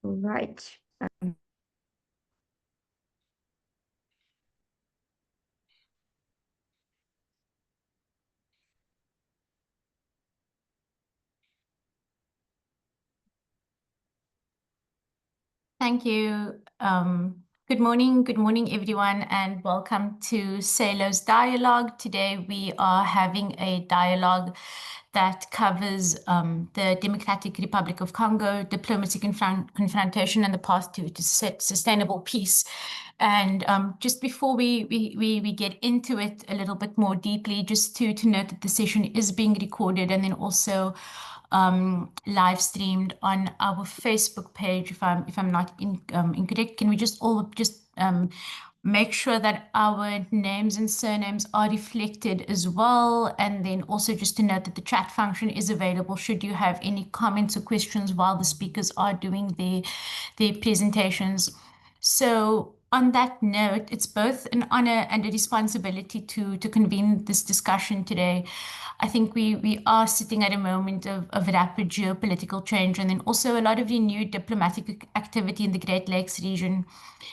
Right. Thank you. Good morning, everyone, and welcome to SALO's dialogue. Today, we are having a dialogue that covers the Democratic Republic of Congo, diplomacy confrontation, and the path to sustainable peace. And just before we get into it a little bit more deeply, just to note that the session is being recorded and then also live streamed on our Facebook page. If I'm not incorrect, can we just all make sure that our names and surnames are reflected as well? And then also just to note that the chat function is available should you have any comments or questions while the speakers are doing their presentations. So on that note, it's both an honor and a responsibility to convene this discussion today. I think we are sitting at a moment of rapid geopolitical change and then also a lot of renewed diplomatic activity in the Great Lakes region.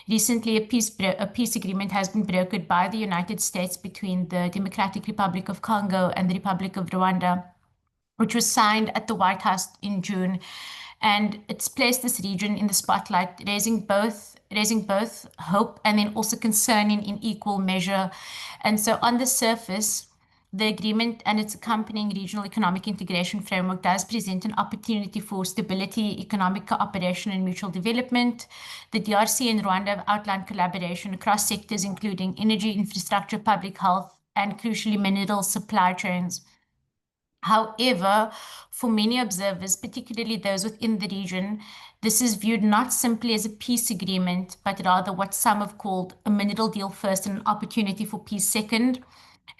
Recently, a peace agreement has been brokered by the United States between the Democratic Republic of Congo and the Republic of Rwanda, which was signed at the White House in June. And it's placed this region in the spotlight, raising both hope and then also concern in equal measure. And so on the surface, the agreement and its accompanying regional economic integration framework does present an opportunity for stability, economic cooperation, and mutual development. The DRC and Rwanda have outlined collaboration across sectors, including energy, infrastructure, public health, and crucially, mineral supply chains. However, for many observers, particularly those within the region, this is viewed not simply as a peace agreement, but rather what some have called a mineral deal first and an opportunity for peace second.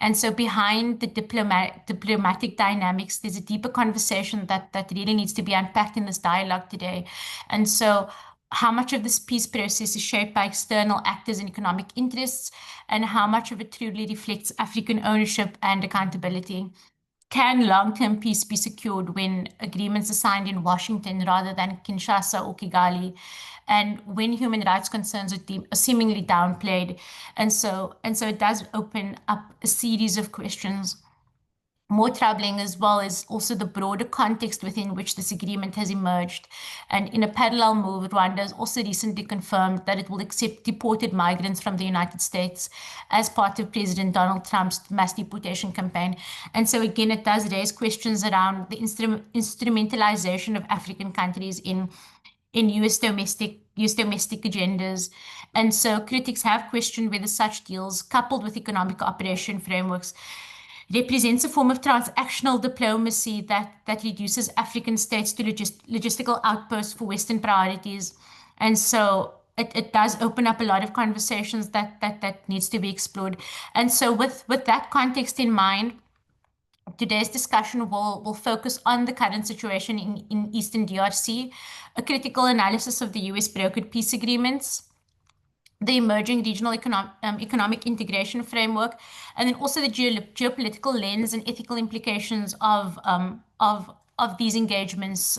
And so behind the diplomatic dynamics, there's a deeper conversation that really needs to be unpacked in this dialogue today. And so how much of this peace process is shaped by external actors and economic interests, and how much of it truly reflects African ownership and accountability? Can long-term peace be secured when agreements are signed in Washington rather than Kinshasa or Kigali, and when human rights concerns are seemingly downplayed? And so it does open up a series of questions. More troubling as well is also the broader context within which this agreement has emerged. And in a parallel move, Rwanda has also recently confirmed that it will accept deported migrants from the United States as part of President Donald Trump's mass deportation campaign. And so again, it does raise questions around the instrumentalization of African countries in US domestic agendas. And so critics have questioned whether such deals, coupled with economic cooperation frameworks, represents a form of transactional diplomacy that reduces African states to logistical outposts for Western priorities. And so it does open up a lot of conversations that needs to be explored. And so with that context in mind, today's discussion will focus on the current situation in Eastern DRC, a critical analysis of the US brokered peace agreements, the emerging regional economic integration framework, and then also the geopolitical lens and ethical implications of these engagements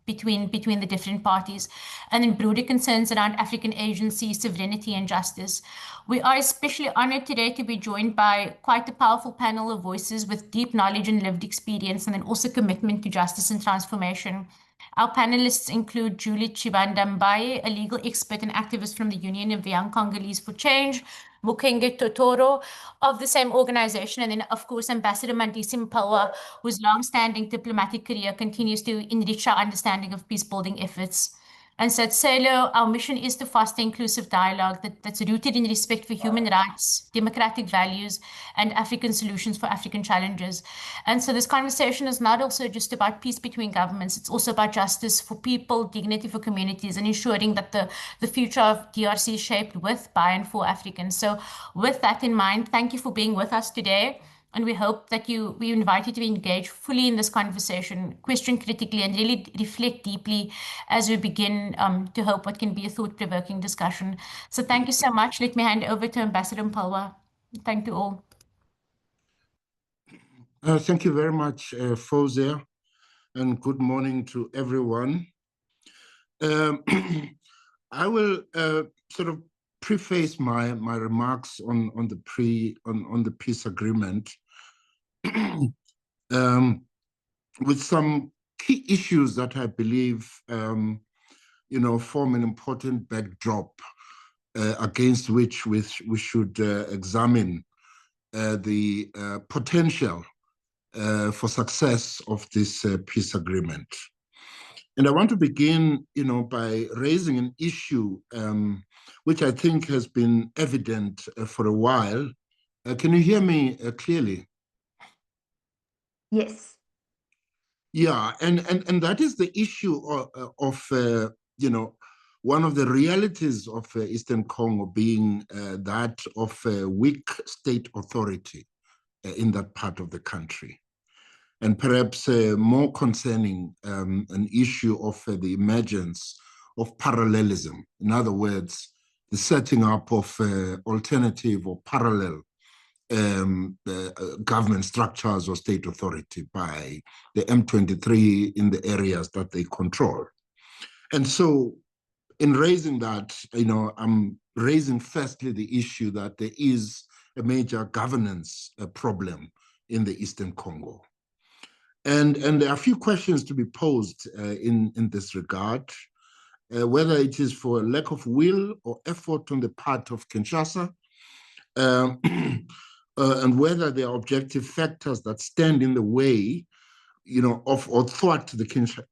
between the different parties, and then broader concerns around African agency, sovereignty, and justice. We are especially honored today to be joined by quite a powerful panel of voices with deep knowledge and lived experience, and then also commitment to justice and transformation. Our panelists include Julie Chibanda Mbaye, a legal expert and activist from the Union of the Young Congolese for Change, Mukenge Totoro of the same organization, and then, of course, Ambassador Mandisi Mpelwa, whose long-standing diplomatic career continues to enrich our understanding of peace-building efforts. And so at SALO, our mission is to foster inclusive dialogue that's rooted in respect for human rights, democratic values, and African solutions for African challenges. And so this conversation is not also just about peace between governments, it's also about justice for people, dignity for communities, and ensuring that the future of DRC is shaped with, by, and for Africans. So with that in mind, thank you for being with us today. And we hope that we invite you to engage fully in this conversation, question critically, and really reflect deeply as we begin to hope what can be a thought-provoking discussion. So thank you so much. Let me hand over to Ambassador Mpelwa. Thank you all. Thank you very much, Fawzia, and good morning to everyone. Um, I will sort of preface my remarks on the peace agreement with some key issues that I believe form an important backdrop against which we should examine the potential for success of this peace agreement. And I want to begin, by raising an issue which I think has been evident for a while. Can you hear me clearly? Yes. Yeah, and that is the issue of one of the realities of Eastern Congo being that of a weak state authority in that part of the country. And perhaps more concerning, an issue of the emergence of parallelism. In other words, the setting up of alternative or parallel government structures or state authority by the M23 in the areas that they control. And so in raising that, I'm raising firstly the issue that there is a major governance problem in the Eastern Congo. And there are a few questions to be posed in this regard, whether it is for a lack of will or effort on the part of Kinshasa, and whether there are objective factors that stand in the way, of or thwart the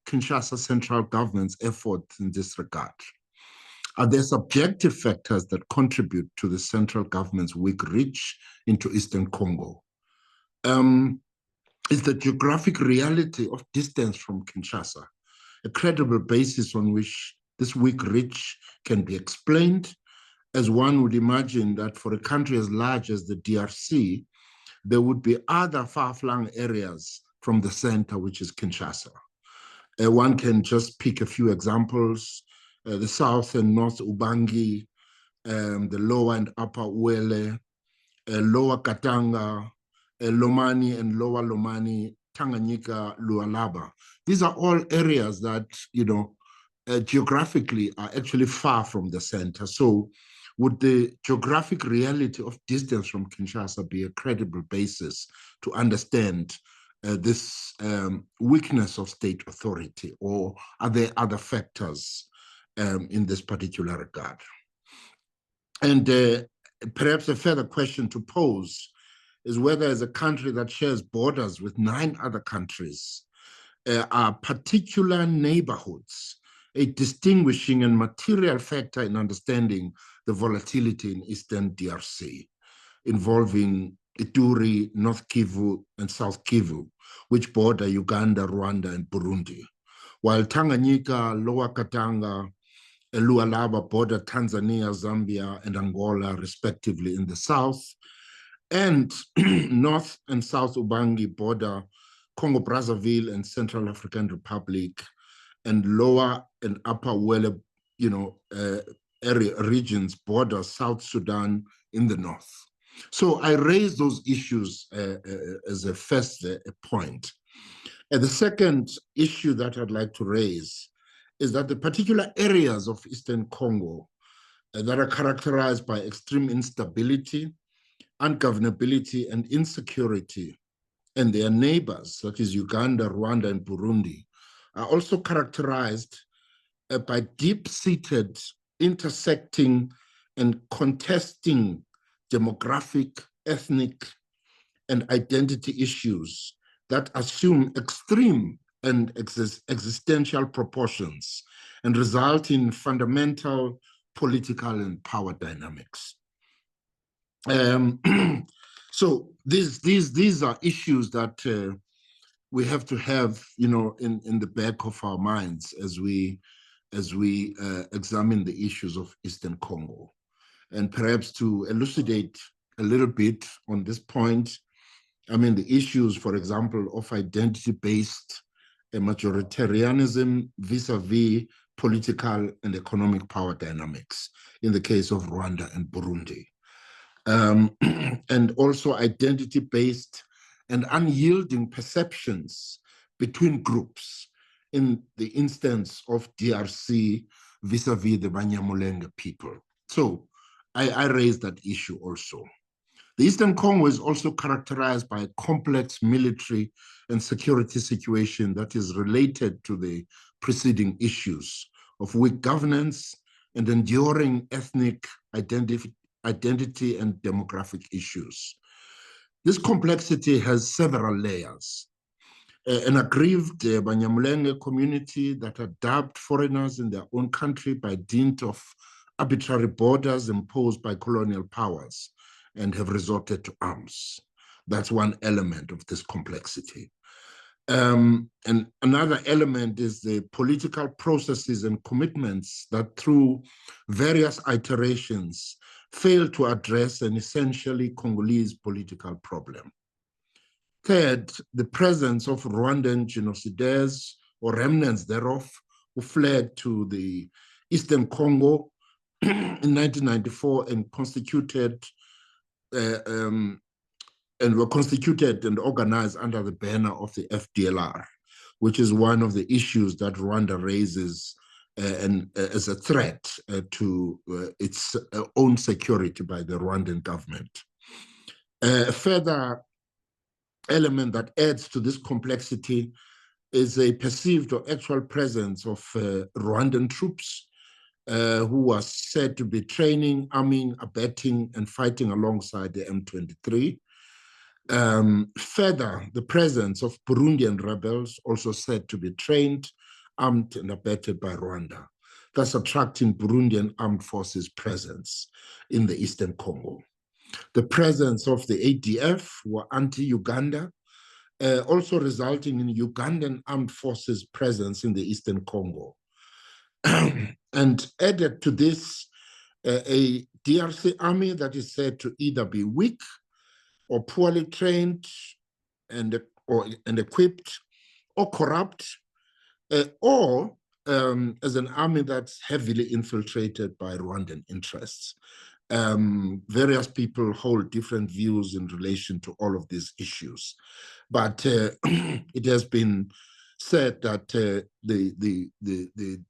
Kinshasa central government's efforts in this regard. Are there subjective factors that contribute to the central government's weak reach into Eastern Congo? Is the geographic reality of distance from Kinshasa a credible basis on which this weak reach can be explained? As one would imagine that for a country as large as the DRC, there would be other far-flung areas from the center, which is Kinshasa. One can just pick a few examples: the South and North Ubangi, the Lower and Upper Uele, Lower Katanga, Lomani and Lower Lomani, Tanganyika, Lualaba. These are all areas that, geographically are actually far from the center. So would the geographic reality of distance from Kinshasa be a credible basis to understand this weakness of state authority, or are there other factors in this particular regard? And perhaps a further question to pose is whether, as a country that shares borders with 9 other countries, are particular neighborhoods a distinguishing and material factor in understanding the volatility in Eastern DRC, involving Ituri, North Kivu, and South Kivu, which border Uganda, Rwanda, and Burundi, while Tanganyika, Lower Katanga, and Lualaba border Tanzania, Zambia, and Angola, respectively, in the south, and North and South Ubangi border Congo Brazzaville and Central African Republic, and Lower and Upper Uele, area regions border South Sudan in the north. So I raise those issues as a first point. And the second issue that I'd like to raise is that the particular areas of Eastern Congo that are characterized by extreme instability, ungovernability, and insecurity, and their neighbors, such as Uganda, Rwanda, and Burundi, are also characterized by deep-seated, intersecting, and contesting demographic, ethnic, and identity issues that assume extreme and existential proportions and result in fundamental political and power dynamics. So these are issues that we have to have, in the back of our minds as we examine the issues of Eastern Congo. And perhaps to elucidate a little bit on this point, the issues, for example, of identity-based majoritarianism vis-a-vis political and economic power dynamics in the case of Rwanda and Burundi. And also identity-based and unyielding perceptions between groups in the instance of DRC vis-a-vis the Banyamulenge people. So I raised that issue also. The Eastern Congo is also characterized by a complex military and security situation that is related to the preceding issues of weak governance and enduring ethnic identity and demographic issues. This complexity has several layers. An aggrieved Banyamulenge community that are dubbed foreigners in their own country by dint of arbitrary borders imposed by colonial powers and have resorted to arms. That's one element of this complexity. And another element is the political processes and commitments that through various iterations fail to address an essentially Congolese political problem. Third, the presence of Rwandan genocidaires or remnants thereof who fled to the Eastern Congo in 1994 and were constituted and organized under the banner of the FDLR, which is one of the issues that Rwanda raises as a threat to its own security by the Rwandan government. A further element that adds to this complexity is a perceived or actual presence of Rwandan troops who are said to be training, arming, abetting, and fighting alongside the M23. Further, the presence of Burundian rebels also said to be trained, armed, and abetted by Rwanda, thus attracting Burundian armed forces presence in the Eastern Congo. The presence of the ADF were anti-Uganda, also resulting in Ugandan armed forces presence in the Eastern Congo. And added to this, a DRC army that is said to either be weak or poorly trained and equipped or corrupt, or as an army that's heavily infiltrated by Rwandan interests. Various people hold different views in relation to all of these issues, but it has been said that the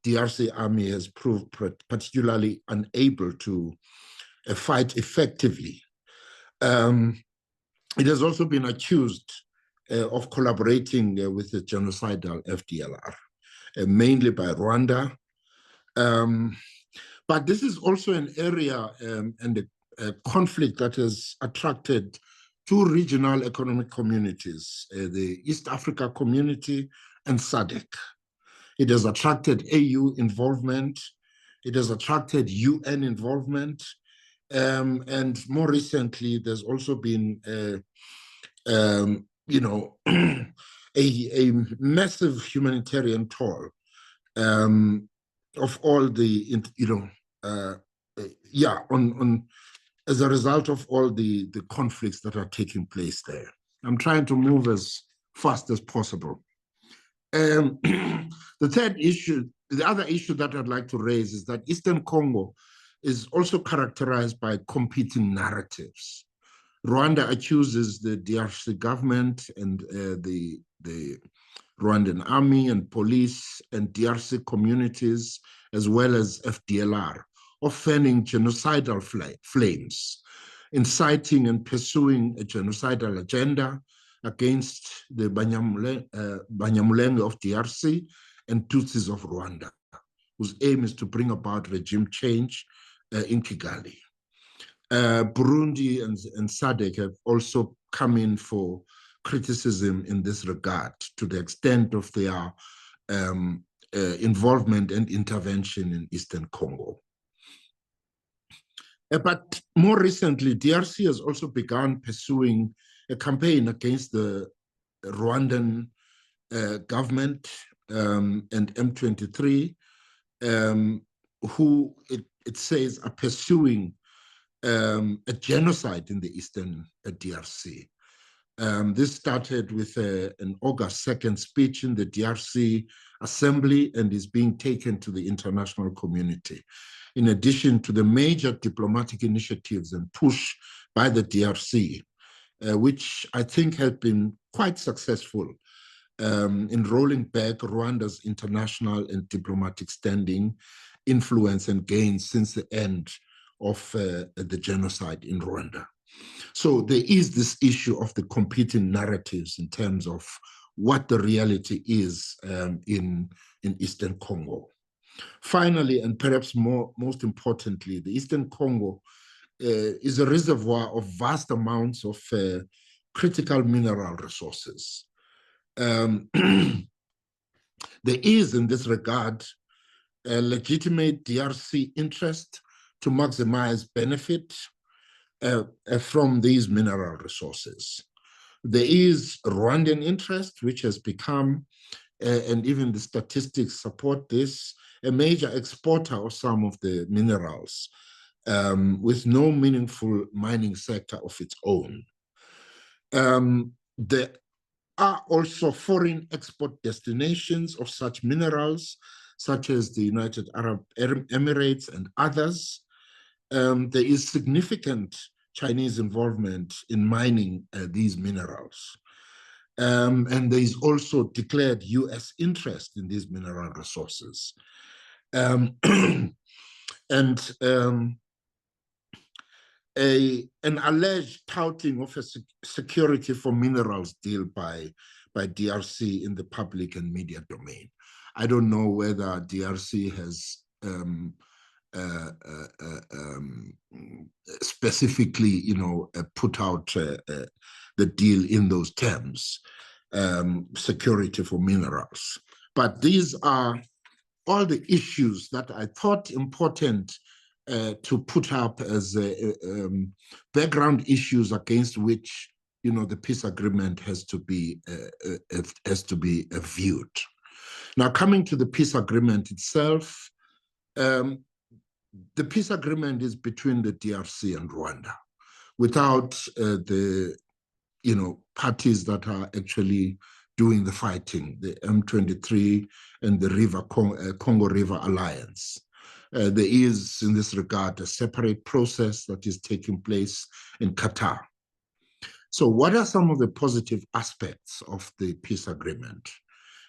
DRC army has proved particularly unable to fight effectively. It has also been accused of collaborating with the genocidal FDLR, mainly by Rwanda. But this is also an area and a conflict that has attracted two regional economic communities, the East Africa community and SADC. It has attracted AU involvement. It has attracted UN involvement. And more recently, there's also been, a massive humanitarian toll of all the, as a result of all the conflicts that are taking place there. I'm trying to move as fast as possible. The third issue, the other issue that I'd like to raise is that Eastern Congo is also characterized by competing narratives. Rwanda accuses the DRC government and the Rwandan army and police and DRC communities, as well as FDLR, of fanning genocidal flames, inciting and pursuing a genocidal agenda against the Banyamulenge of DRC and Tutsis of Rwanda, whose aim is to bring about regime change in Kigali. Burundi and SADC have also come in for criticism in this regard to the extent of their involvement and intervention in Eastern Congo. But more recently, DRC has also begun pursuing a campaign against the Rwandan government and M23, who it says are pursuing a genocide in the Eastern DRC. This started with an August 2nd speech in the DRC Assembly and is being taken to the international community. In addition to the major diplomatic initiatives and push by the DRC, which I think have been quite successful in rolling back Rwanda's international and diplomatic standing, influence, and gains since the end of the genocide in Rwanda. So there is this issue of the competing narratives in terms of what the reality is in Eastern Congo. Finally, and perhaps most importantly, the Eastern Congo is a reservoir of vast amounts of critical mineral resources. There is, in this regard, a legitimate DRC interest to maximize benefit from these mineral resources. There is Rwandan interest, which has become, and even the statistics support this, a major exporter of some of the minerals with no meaningful mining sector of its own. There are also foreign export destinations of such minerals, such as the United Arab Emirates and others. There is significant Chinese involvement in mining these minerals. And there is also declared US interest in these mineral resources. An alleged touting of a security for minerals deal by DRC in the public and media domain. I don't know whether DRC has specifically, put out the deal in those terms, security for minerals. But these are all the issues that I thought important to put up as background issues against which, the peace agreement has to be viewed. Now, coming to the peace agreement itself, the peace agreement is between the DRC and Rwanda, without the parties that are actually doing the fighting, the M23 and the Congo River Alliance. There is, in this regard, a separate process that is taking place in Qatar. So what are some of the positive aspects of the peace agreement?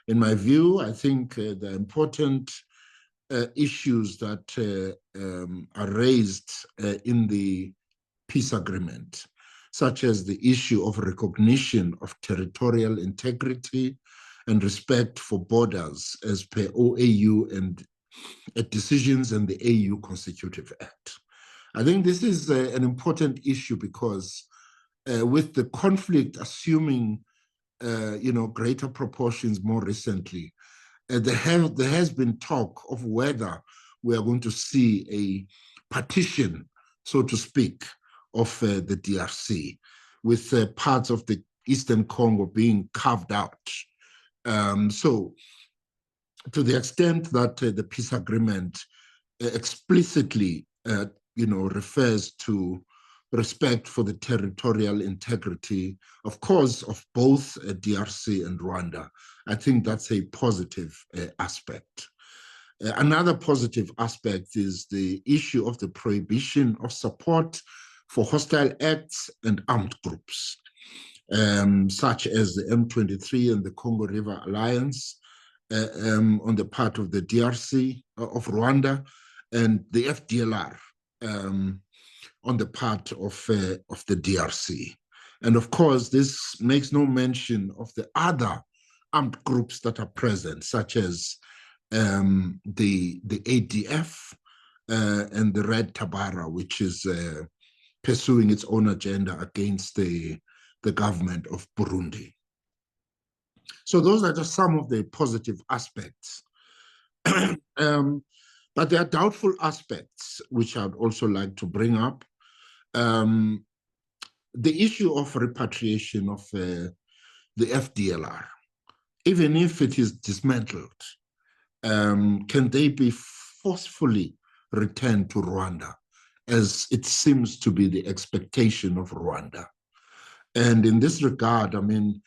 In my view, I think the important issues that are raised in the peace agreement, such as the issue of recognition of territorial integrity and respect for borders as per OAU and decisions and the AU Constitutive Act. I think this is an important issue because with the conflict assuming greater proportions more recently, there has been talk of whether we are going to see a partition, so to speak, of the DRC, with parts of the Eastern Congo being carved out. So to the extent that the peace agreement explicitly refers to respect for the territorial integrity, of course, of both DRC and Rwanda, I think that's a positive aspect. Another positive aspect is the issue of the prohibition of support for hostile acts and armed groups, such as the M23 and the Congo River Alliance on the part of the DRC, of Rwanda, and the FDLR on the part of the DRC. And of course, this makes no mention of the other armed groups that are present, such as the ADF and the Red Tabara, which is pursuing its own agenda against the government of Burundi. So those are just some of the positive aspects. But there are doubtful aspects, which I'd also like to bring up. The issue of repatriation of the FDLR, even if it is dismantled, can they be forcefully returned to Rwanda, as it seems to be the expectation of Rwanda? And in this regard, I mean,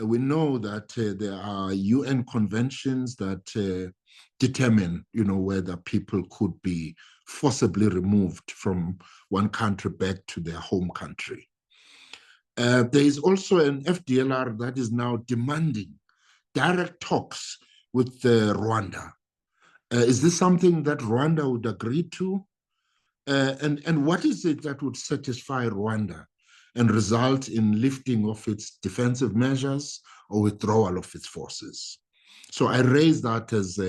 we know that there are UN conventions that determine, whether people could be forcibly removed from one country back to their home country. There is also an FDLR that is now demanding direct talks with Rwanda. Is this something that Rwanda would agree to? And what is it that would satisfy Rwanda and result in lifting of its defensive measures or withdrawal of its forces? So I raise that as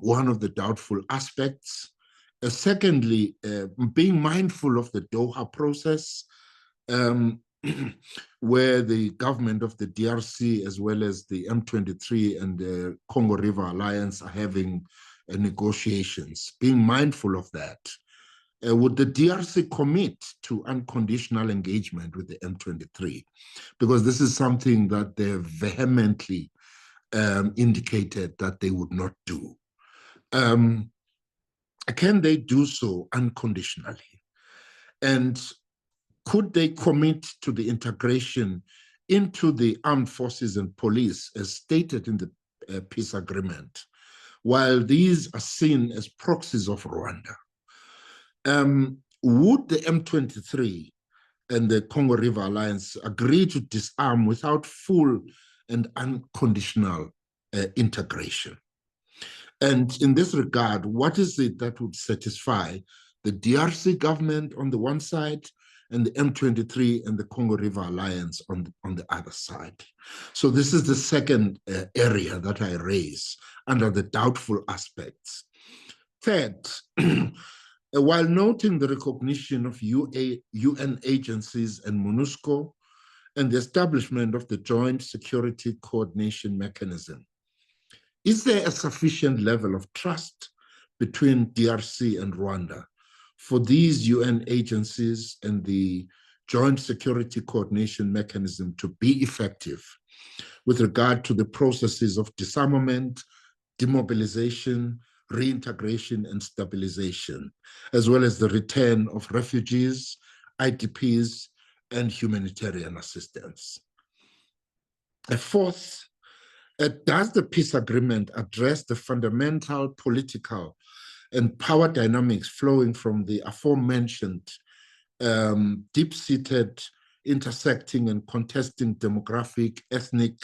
one of the doubtful aspects. Secondly, being mindful of the Doha process, where the government of the DRC, as well as the M23 and the Congo River Alliance, are having negotiations. Being mindful of that, would the DRC commit to unconditional engagement with the M23? Because this is something that they vehemently indicated that they would not do. Can they do so unconditionally? And could they commit to the integration into the armed forces and police as stated in the peace agreement, while these are seen as proxies of Rwanda? Would the M23 and the Congo River Alliance agree to disarm without full and unconditional integration? And in this regard, what is it that would satisfy the DRC government on the one side and the M23 and the Congo River Alliance on the other side? So this is the second area that I raise under the doubtful aspects. Third, while noting the recognition of UN agencies and MONUSCO and the establishment of the Joint Security Coordination Mechanism, is there a sufficient level of trust between DRC and Rwanda for these UN agencies and the Joint Security Coordination Mechanism to be effective with regard to the processes of disarmament, demobilization, reintegration, and stabilization, as well as the return of refugees, IDPs, and humanitarian assistance? A fourth, does the peace agreement address the fundamental political and power dynamics flowing from the aforementioned deep-seated, intersecting, and contesting demographic, ethnic,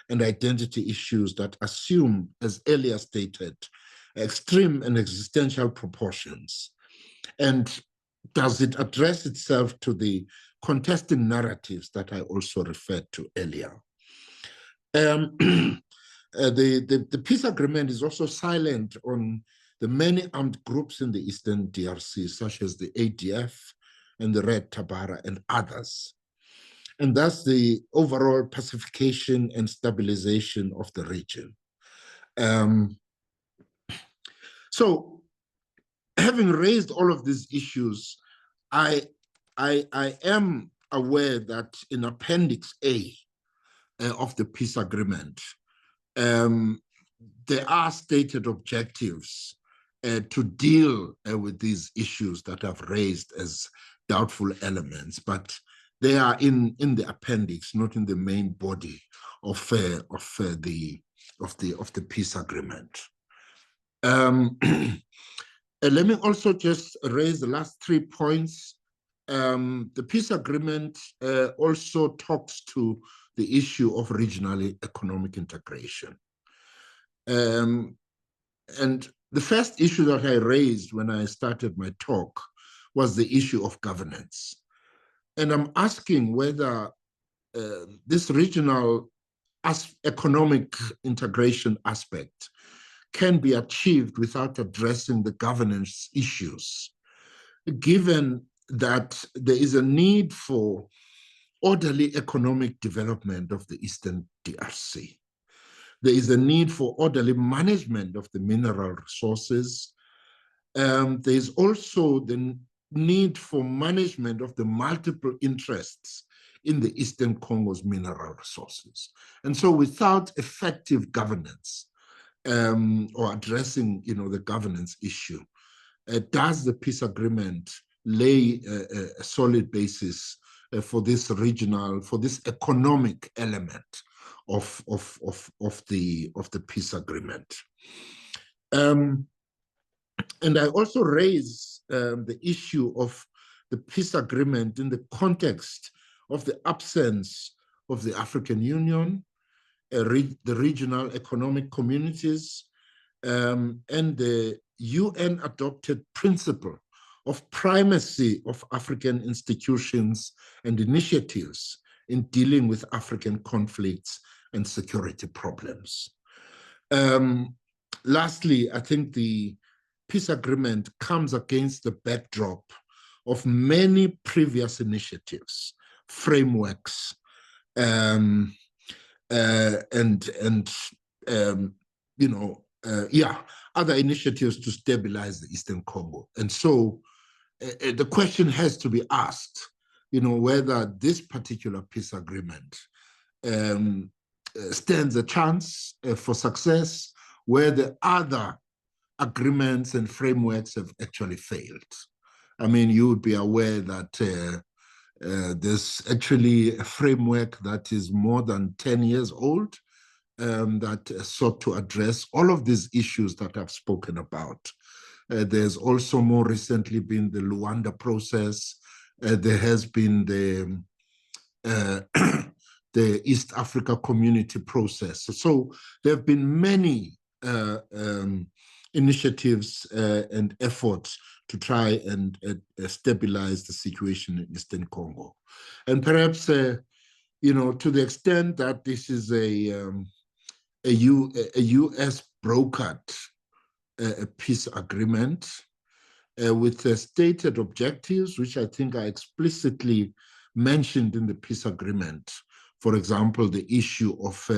and identity issues that assume, as earlier stated, extreme and existential proportions? And does it address itself to the contesting narratives that I also referred to earlier? The peace agreement is also silent on the many armed groups in the Eastern DRC, such as the ADF and the Red Tabara and others, and thus the overall pacification and stabilization of the region. So, having raised all of these issues, I am aware that in Appendix A of the peace agreement, there are stated objectives to deal with these issues that I've raised as doubtful elements, but they are in the appendix, not in the main body of the peace agreement. Let me also just raise the last 3 points. The peace agreement also talks to the issue of regional economic integration. And the first issue that I raised when I started my talk was the issue of governance. And I'm asking whether this regional economic integration aspect can be achieved without addressing the governance issues, given that there is a need for orderly economic development of the Eastern DRC. There is a need for orderly management of the mineral resources. There is also the need for management of the multiple interests in the Eastern Congo's mineral resources. And so without effective governance or addressing the governance issue, does the peace agreement lay a solid basis for this regional, for this economic element of the peace agreement? And I also raise the issue of the peace agreement in the context of the absence of the African Union the regional economic communities, and the UN-adopted principle of primacy of African institutions and initiatives in dealing with African conflicts and security problems. Lastly, I think the peace agreement comes against the backdrop of many previous initiatives, frameworks, and other initiatives to stabilize the Eastern Congo. And so the question has to be asked, whether this particular peace agreement stands a chance for success, where the other agreements and frameworks have actually failed. I mean, you would be aware that there's actually a framework that is more than 10 years old that sought to address all of these issues that I've spoken about. There's also more recently been the Luanda process. There has been the East Africa Community process. So there have been many initiatives and efforts to try and stabilize the situation in Eastern Congo. And perhaps, to the extent that this is a US brokered peace agreement with stated objectives, which I think are explicitly mentioned in the peace agreement. For example, the issue of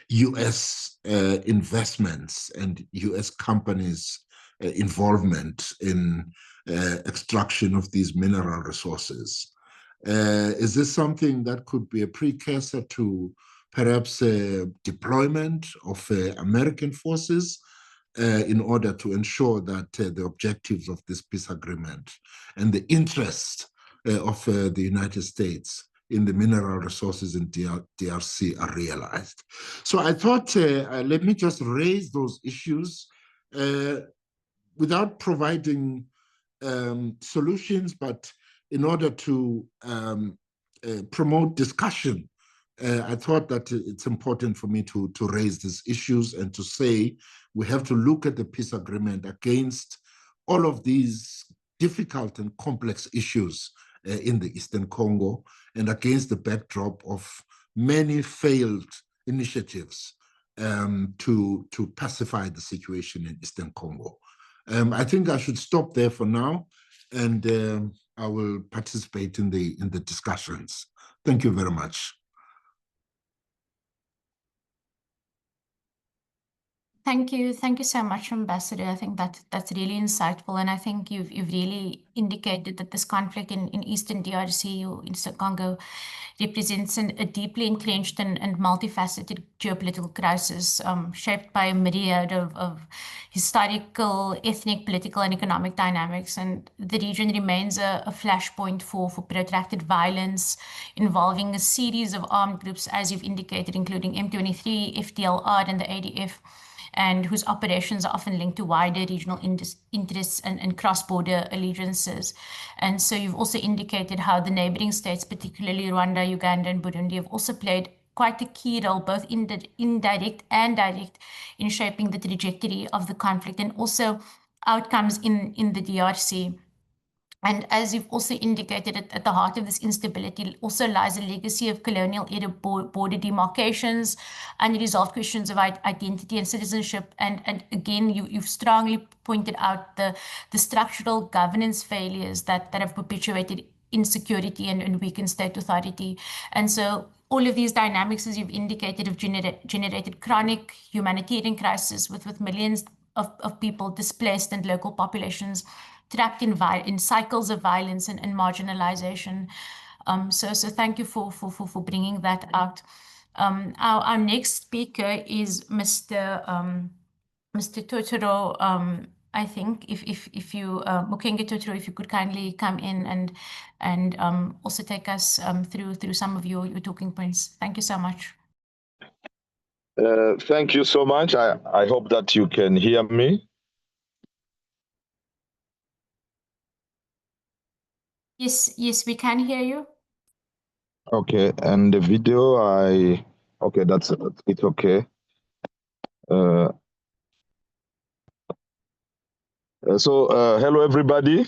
US investments and US companies' involvement in extraction of these mineral resources. Is this something that could be a precursor to perhaps deployment of American forces in order to ensure that the objectives of this peace agreement and the interests of the United States in the mineral resources in DRC are realized? So I thought, let me just raise those issues without providing solutions, but in order to promote discussion. I thought that it's important for me to raise these issues and to say we have to look at the peace agreement against all of these difficult and complex issues in the Eastern Congo and against the backdrop of many failed initiatives to pacify the situation in Eastern Congo. I think I should stop there for now, and I will participate in the discussions. Thank you very much. Thank you so much, Ambassador. I think that's really insightful, and I think you've really indicated that this conflict in Eastern DRC or Eastern Congo represents a deeply entrenched and multifaceted geopolitical crisis shaped by a myriad of historical, ethnic, political, and economic dynamics. And the region remains a flashpoint for protracted violence involving a series of armed groups, as you've indicated, including M23, FDLR, and the ADF, and whose operations are often linked to wider regional interests and cross-border allegiances. And so you've also indicated how the neighboring states, particularly Rwanda, Uganda, and Burundi, have also played quite a key role, both indirect and direct, in shaping the trajectory of the conflict and also outcomes in the DRC. And as you've also indicated, at the heart of this instability also lies a legacy of colonial-era border demarcations, unresolved questions of identity and citizenship. And again, you've strongly pointed out the structural governance failures that have perpetuated insecurity and weakened state authority. And so all of these dynamics, as you've indicated, have generated chronic humanitarian crisis with millions of people displaced and local populations trapped in cycles of violence and marginalization. So thank you for bringing that out. Our next speaker is Mr. Totoro. I think if you, Mukengi Totoro, if you could kindly come in and also take us through some of your talking points. Thank you so much. Thank you so much. I hope that you can hear me. Yes, we can hear you. Okay, and the video, Okay, it's okay. Hello everybody,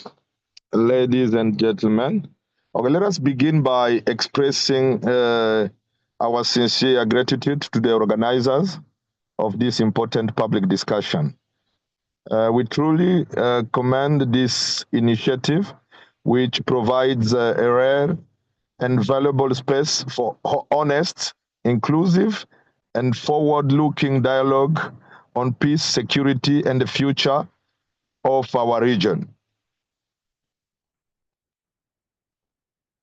ladies and gentlemen. Okay, let us begin by expressing our sincere gratitude to the organizers of this important public discussion. We truly commend this initiative, which provides a rare and valuable space for honest, inclusive, and forward-looking dialogue on peace, security, and the future of our region.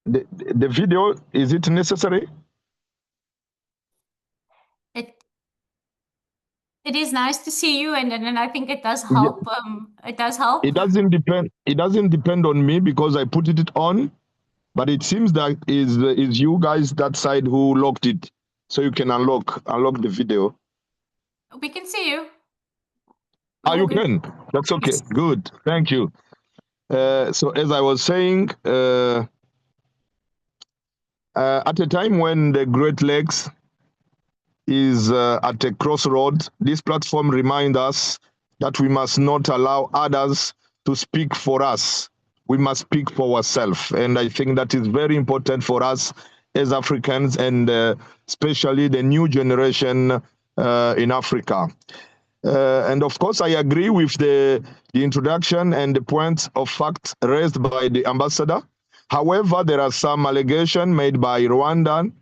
The video, is it necessary? It is nice to see you, and I think it does help. Yeah. It does help. It doesn't depend on me because I put it on, but it seems that is you guys that side who locked it, so you can unlock the video. We can see you. You can. That's okay. Yes. Good. Thank you. So as I was saying, at a time when the Great Lakes is at a crossroad, this platform reminds us that we must not allow others to speak for us. We must speak for ourselves. And I think that is very important for us as Africans, and especially the new generation in Africa. And of course, I agree with the introduction and the points of fact raised by the ambassador. However, there are some allegations made by Rwandan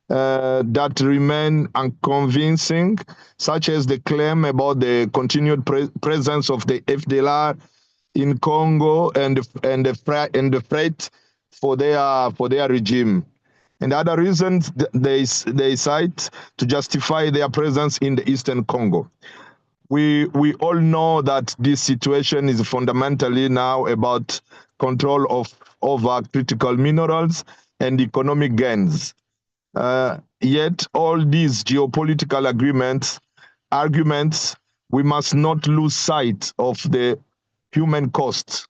that remain unconvincing, such as the claim about the continued presence of the FDLR in Congo and the threat for their regime. And other reasons they cite to justify their presence in the Eastern Congo. We all know that this situation is fundamentally now about control over critical minerals and economic gains. Yet all these geopolitical arguments, we must not lose sight of the human cost.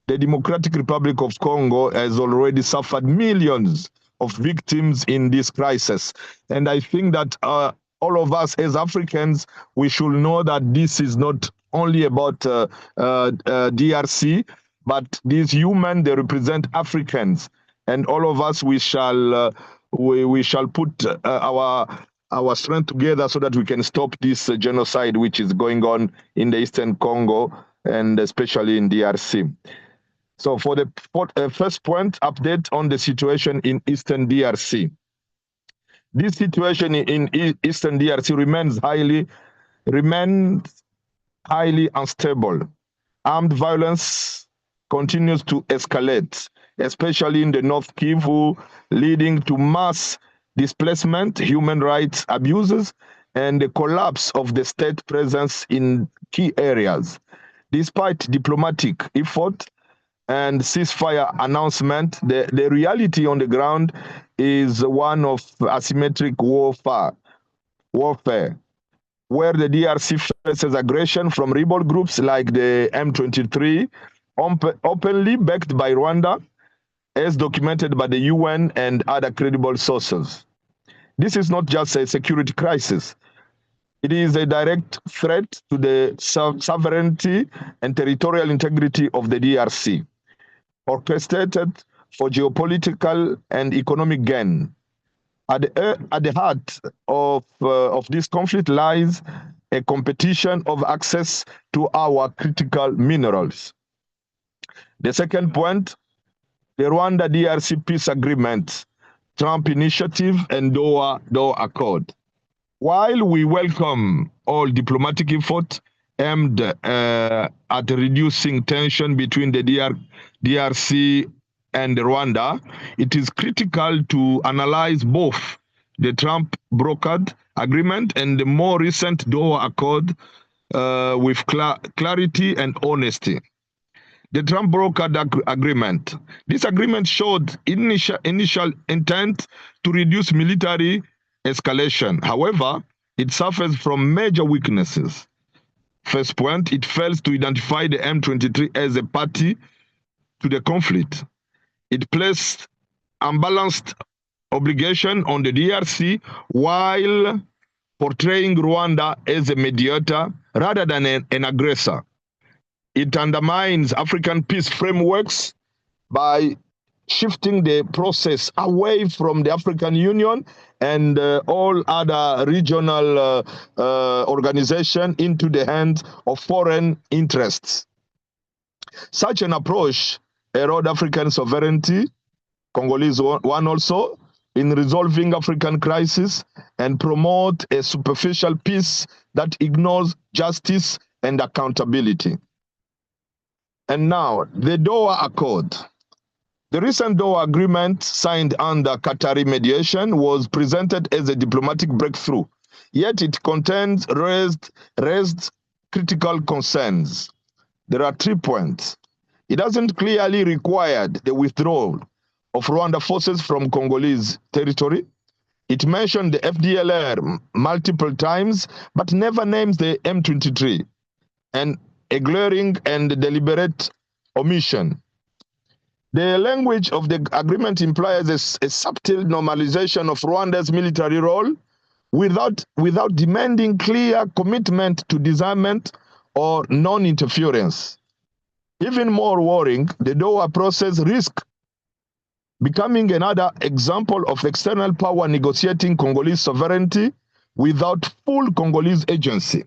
The Democratic Republic of Congo has already suffered millions of victims in this crisis. And I think that all of us as Africans, we should know that this is not only about DRC, but these humans, they represent Africans. And all of us, we shall put our strength together so that we can stop this genocide which is going on in the Eastern Congo and especially in DRC. So for the first point, update on the situation in Eastern DRC. This situation in Eastern DRC remains highly unstable. Armed violence continues to escalate, especially in the North Kivu, leading to mass displacement, human rights abuses, and the collapse of the state presence in key areas. Despite diplomatic effort and ceasefire announcement, the reality on the ground is one of asymmetric warfare, where the DRC faces aggression from rebel groups like the M23, openly backed by Rwanda, as documented by the UN and other credible sources. This is not just a security crisis. It is a direct threat to the sovereignty and territorial integrity of the DRC, orchestrated for geopolitical and economic gain. At the heart of this conflict lies a competition of access to our critical minerals. The second point, the Rwanda-DRC peace agreement, Trump initiative, and Doha Accord. While we welcome all diplomatic effort aimed at reducing tension between the DRC and Rwanda, it is critical to analyze both the Trump brokered agreement and the more recent Doha Accord with clarity and honesty. The Trump brokered agreement. This agreement showed initial intent to reduce military escalation. However, it suffers from major weaknesses. First point, it fails to identify the M23 as a party to the conflict. It placed unbalanced obligation on the DRC while portraying Rwanda as a mediator rather than an aggressor. It undermines African peace frameworks by shifting the process away from the African Union and all other regional organizations into the hands of foreign interests. Such an approach erodes African sovereignty, Congolese one also, in resolving African crises and promote a superficial peace that ignores justice and accountability. And now, the Doha Accord. The recent Doha agreement signed under Qatari mediation was presented as a diplomatic breakthrough, yet it contains raised critical concerns. There are 3 points. It doesn't clearly require the withdrawal of Rwanda forces from Congolese territory. It mentioned the FDLR multiple times, but never names the M23, and a glaring and deliberate omission. The language of the agreement implies a subtle normalization of Rwanda's military role without demanding clear commitment to disarmament or non-interference. Even more worrying, the Doha process risks becoming another example of external power negotiating Congolese sovereignty without full Congolese agency.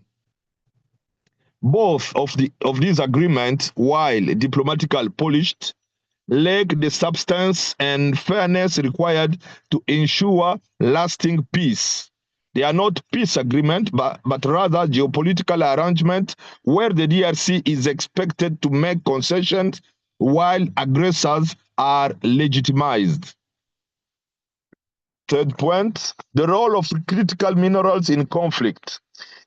Both of these agreements, while diplomatically polished, lack the substance and fairness required to ensure lasting peace. They are not peace agreements, but rather geopolitical arrangement where the DRC is expected to make concessions while aggressors are legitimized. Third point, the role of critical minerals in conflict.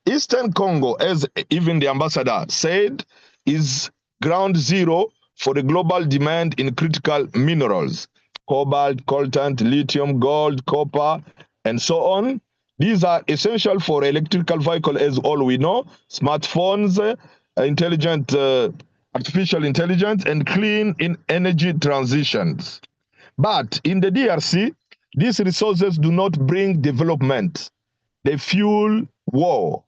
Eastern Congo, as even the ambassador said, is ground zero for the global demand in critical minerals: cobalt, coltan, lithium, gold, copper, and so on. These are essential for electrical vehicles, as all we know, smartphones, artificial intelligence, and clean energy transitions. But in the DRC, these resources do not bring development. They fuel war.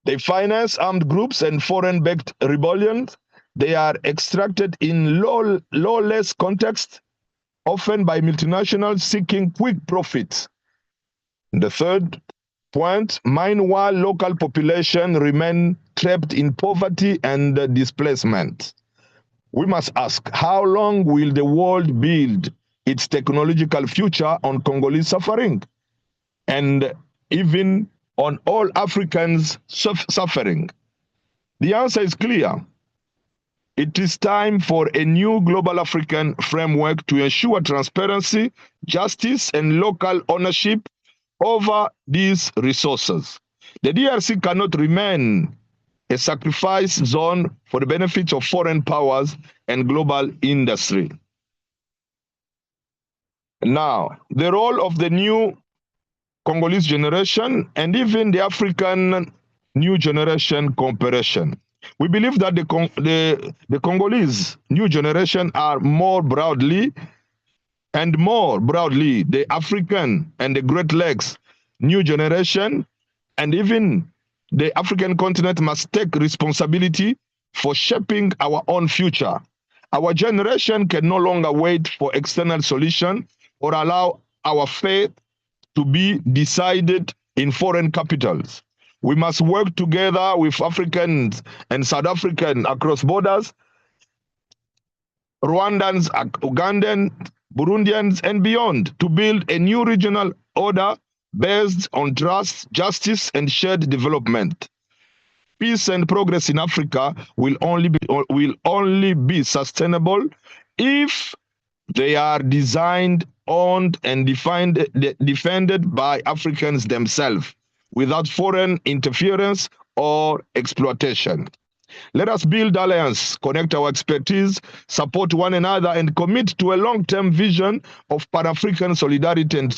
They finance armed groups and foreign-backed rebellions. They are extracted in lawless context, often by multinationals seeking quick profits. The third point, meanwhile, local population remain trapped in poverty and displacement. We must ask, how long will the world build its technological future on Congolese suffering? And even on all Africans' suffering? The answer is clear. It is time for a new global African framework to ensure transparency, justice, and local ownership over these resources. The DRC cannot remain a sacrifice zone for the benefits of foreign powers and global industry. Now, the role of the new Congolese generation and even the African new generation cooperation. We believe that the Congolese new generation are more broadly the African and the Great Lakes new generation, and even the African continent must take responsibility for shaping our own future. Our generation can no longer wait for external solutions or allow our fate to be decided in foreign capitals. We must work together with Africans and South Africans across borders, Rwandans, Ugandans, Burundians, and beyond, to build a new regional order based on trust, justice, and shared development. Peace and progress in Africa will only be sustainable if they are designed, owned, and defended by Africans themselves, without foreign interference or exploitation. Let us build alliance, connect our expertise, support one another, and commit to a long-term vision of Pan-African solidarity and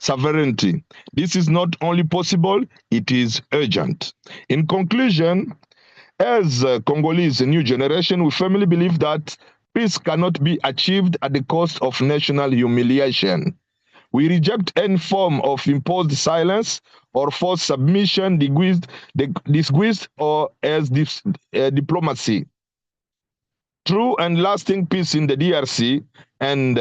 sovereignty. This is not only possible, it is urgent. In conclusion, as Congolese new generation, we firmly believe that Peace cannot be achieved at the cost of national humiliation. We reject any form of imposed silence or forced submission, disguised or as diplomacy. True and lasting peace in the DRC and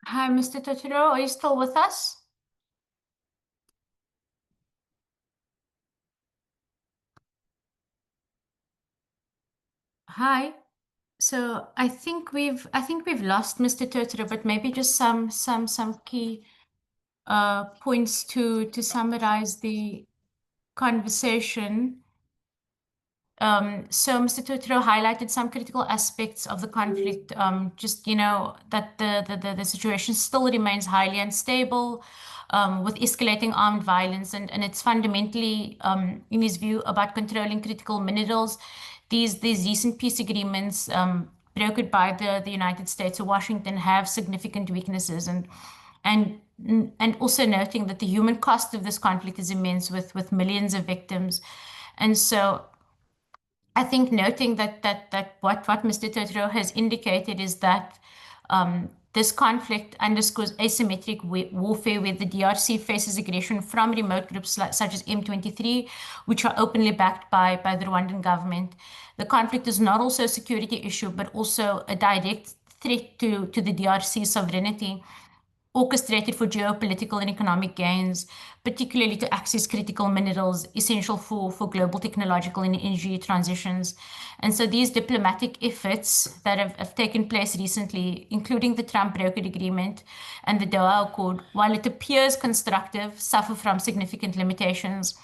Hi, Mr. Totoro, are you still with us? Hi. So I think we've lost Mr. Totoro, but maybe just some key points to summarize the conversation. So Mr. Totoro highlighted some critical aspects of the conflict, just, that the situation still remains highly unstable, with escalating armed violence, and it's fundamentally, in his view, about controlling critical minerals. These recent peace agreements, brokered by the United States or Washington, have significant weaknesses, and also noting that the human cost of this conflict is immense, with millions of victims. And so I think noting that what Mr. Totoro has indicated is that, this conflict underscores asymmetric warfare, where the DRC faces aggression from remote groups such as M23, which are openly backed by the Rwandan government. The conflict is not also a security issue, but also a direct threat to the DRC's sovereignty, orchestrated for geopolitical and economic gains, particularly to access critical minerals essential for global technological and energy transitions. And so these diplomatic efforts that have taken place recently, including the Trump brokered agreement and the Doha Accord, while it appears constructive, suffer from significant limitations.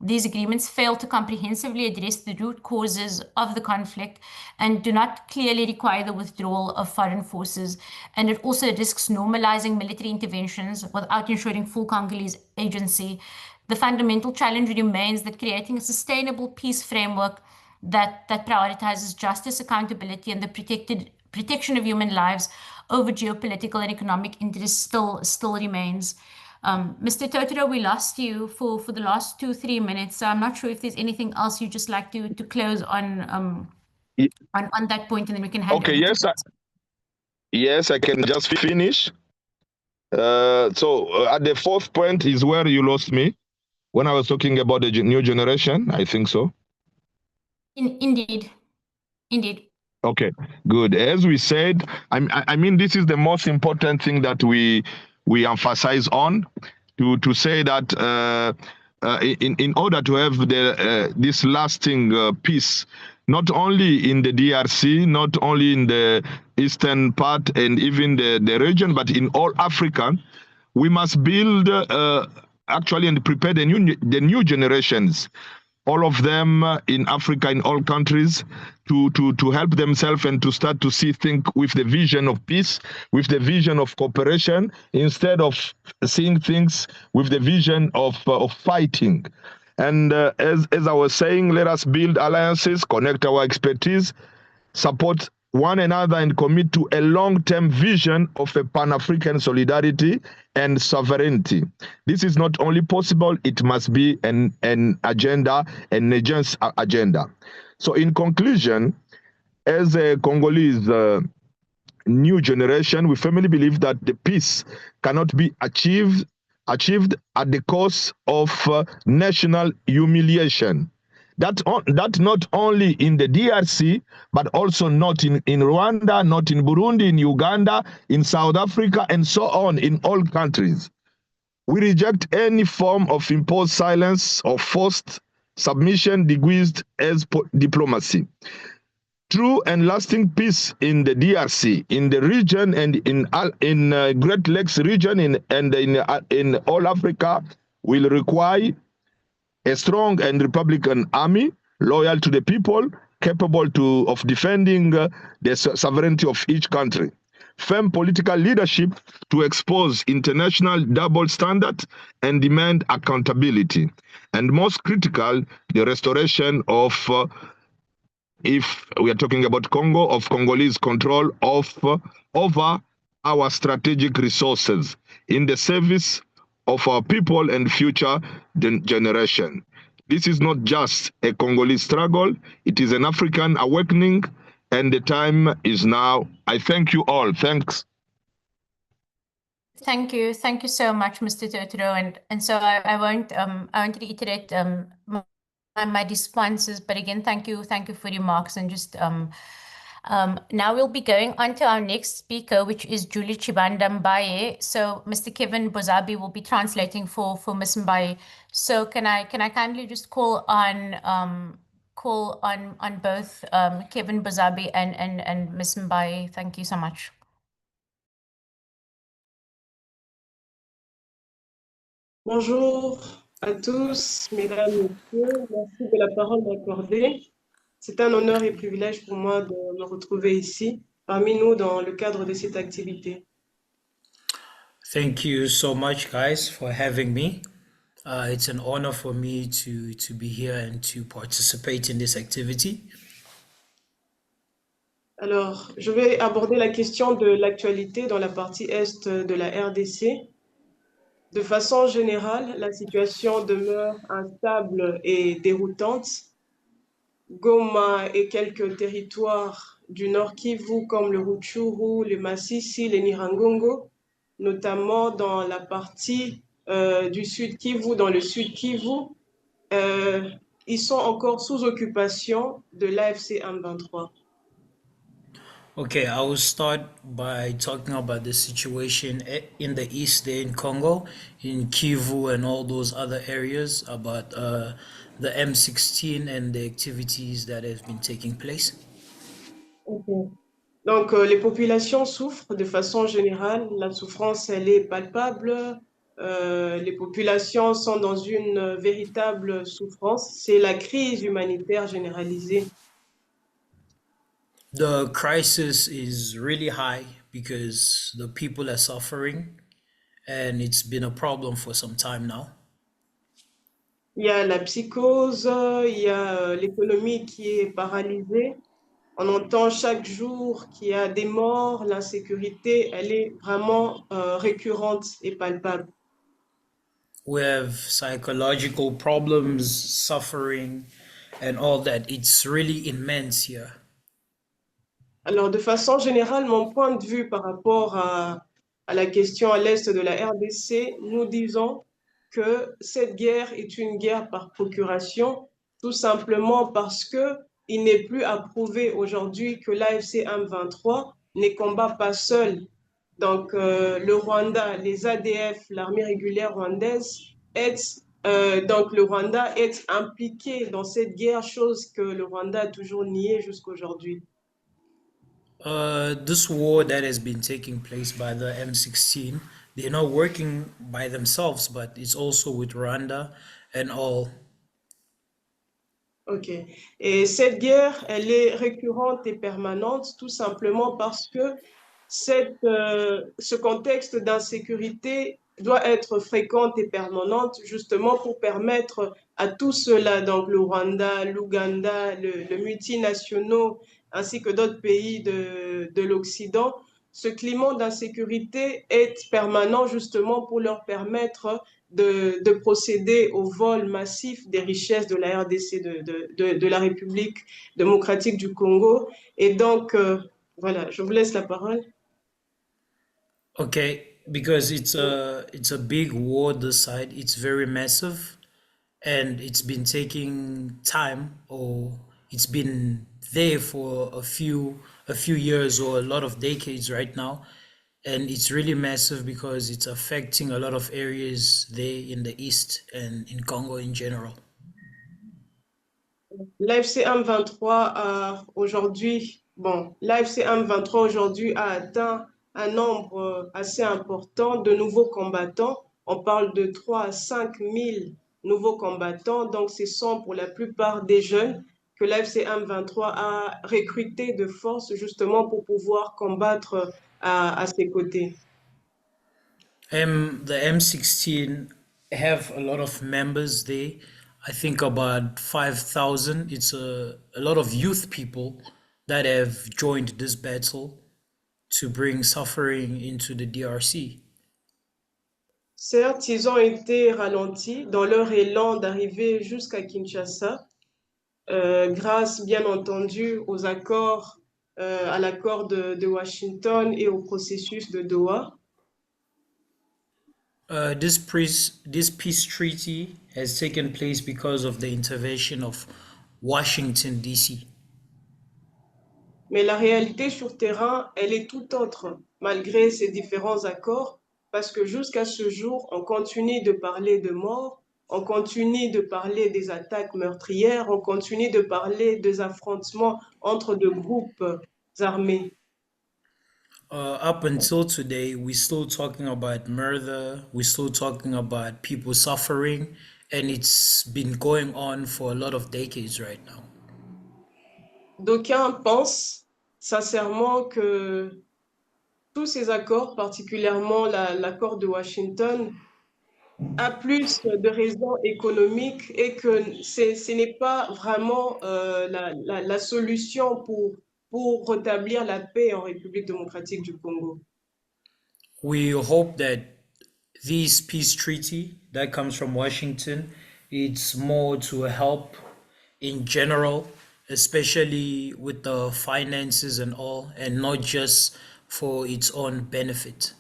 These agreements fail to comprehensively address the root causes of the conflict and do not clearly require the withdrawal of foreign forces. And it also risks normalizing military interventions without ensuring full Congolese agency. The fundamental challenge remains that creating a sustainable peace framework that prioritizes justice, accountability, and the protection of human lives over geopolitical and economic interests still remains. Mr. Totoro, we lost you for the last 2-3 minutes, so I'm not sure if there's anything else you'd just like to close on that point, and then we can hand okay, over yes, to yes, I can just finish. So at the fourth point is where you lost me when I was talking about the new generation. I think so. Indeed. Okay, good. As we said, I mean, this is the most important thing that we emphasize on, to say that in order to have this lasting peace, not only in the DRC, not only in the eastern part and even the region, but in all Africa, we must build actually and prepare the new generations, all of them in Africa, in all countries, to help themselves and to start to think with the vision of peace, with the vision of cooperation, instead of seeing things with the vision of fighting. And as I was saying, let us build alliances, connect our expertise, support one another, and commit to a long-term vision of a Pan-African solidarity and sovereignty. This is not only possible, it must be an agenda, an agent's agenda. So in conclusion, as a Congolese new generation, we firmly believe that the peace cannot be achieved at the cost of national humiliation. That not only in the DRC, but also not in Rwanda, not in Burundi, in Uganda, in South Africa, and so on, in all countries. We reject any form of imposed silence or forced submission disguised as diplomacy. True and lasting peace in the DRC, in the region, and in Great Lakes region, and in all Africa, will require a strong and Republican army, loyal to the people, capable of defending the sovereignty of each country. Firm political leadership to expose international double standards and demand accountability. And most critical, the restoration of, if we are talking about Congo, of Congolese control over our strategic resources in the service of our people and future generation. This is not just a Congolese struggle, it is an African awakening, and the time is now. I thank you all. Thanks. Thank you so much, Mr. Totoro, and so I won't reiterate my responses, but again, thank you for your remarks, and just now we'll be going on to our next speaker, which is Julie Chibanda Mbaye. So Mr. Kevin Bozabi will be translating for Ms. Mbaye. So can I kindly just call on both Kevin Bozabi and Ms. Mbaye. Thank you so much. Bonjour à tous, mesdames, messieurs. Merci de la parole m'accorder. C'est un honneur et privilège pour moi de me retrouver ici, parmi nous, dans le cadre de cette activité. Thank you so much, guys, for having me. It's an honor for me to be here and to participate in this activity. Alors, je vais aborder la question de l'actualité dans la partie est de la RDC. De façon générale, la situation demeure instable et déroutante. Goma et quelques territoires du Nord Kivu comme le Rutshuru, le Masisi, le Nirangongo, notamment dans la partie du Sud Kivu, dans le Sud Kivu, ils sont encore sous occupation de l'AFC M23. Okay, I will start by talking about the situation in the east there in Congo, in Kivu and all those other areas, about the M16 and the activities that have been taking place. Okay. Donc, les populations souffrent de façon générale. La souffrance, elle est palpable. Les populations sont dans une véritable souffrance. C'est la crise humanitaire généralisée. The crisis is really high because the people are suffering, and it's been a problem for some time now. Il y a la psychose, il y a l'économie qui est paralysée. On entend chaque jour qu'il y a des morts. L'insécurité, elle est vraiment récurrente et palpable. We have psychological problems, suffering, and all that. It's really immense here. Alors, de façon générale, mon point de vue par rapport à la question à l'est de la RDC, nous disons que cette guerre est une guerre par procuration, tout simplement parce que il n'est plus à prouver aujourd'hui que l'AFC M23 ne combat pas seul. Donc, le Rwanda, les ADF, l'armée régulière rwandaise, donc le Rwanda est impliqué dans cette guerre, chose que le Rwanda a toujours niée jusqu'à aujourd'hui. This war that has been taking place by the M16, they're not working by themselves, but it's also with Rwanda and all. Ok. Et cette guerre, elle est récurrente et permanente tout simplement parce que ce contexte d'insécurité doit être fréquente et permanente justement pour permettre à tout cela, donc le Rwanda, l'Ouganda, le multinationaux, ainsi que d'autres pays de l'Occident, ce climat d'insécurité est permanent justement pour leur permettre de procéder au vol massif des richesses de la RDC, de la République démocratique du Congo. Et donc, voilà, je vous laisse la parole. Okay, because it's a big war this side. It's very massive, and it's been taking time, or it's been there for a few years or a lot of decades right now, and it's really massive because it's affecting a lot of areas there in the east and in Congo in general. L'AFC M23 a aujourd'hui, l'AFC M23 aujourd'hui a atteint un nombre assez important de nouveaux combattants. On parle de 3 à 5 000 nouveaux combattants. Donc, ce sont pour la plupart des jeunes que l'AFC M23 a recruté de force justement pour pouvoir combattre à ses côtés. The M16 have a lot of members there. I think about 5,000. It's a lot of youth people that have joined this battle to bring suffering into the DRC. Certes, ils ont été ralentis dans leur élan d'arriver jusqu'à Kinshasa, grâce bien entendu aux accords, à l'accord de Washington et au processus de Doha. This peace treaty has taken place because of the intervention of Washington, D.C. Mais la réalité sur terrain, elle est tout autre, malgré ces différents accords, parce que jusqu'à ce jour, on continue de parler de mort, on continue de parler des attaques meurtrières, on continue de parler des affrontements entre deux groupes armés. Up until today, we're still talking about murder, we're still talking about people suffering, and it's been going on for a lot of decades right now. D'aucuns pensent sincèrement que tous ces accords, particulièrement l'accord de Washington, a plus de raisons économiques et que ce n'est pas vraiment la solution pour rétablir la paix en République démocratique du Congo. We hope that this peace treaty that comes from Washington, it's more to help in general, especially with the finances and all, and not just for its own benefit.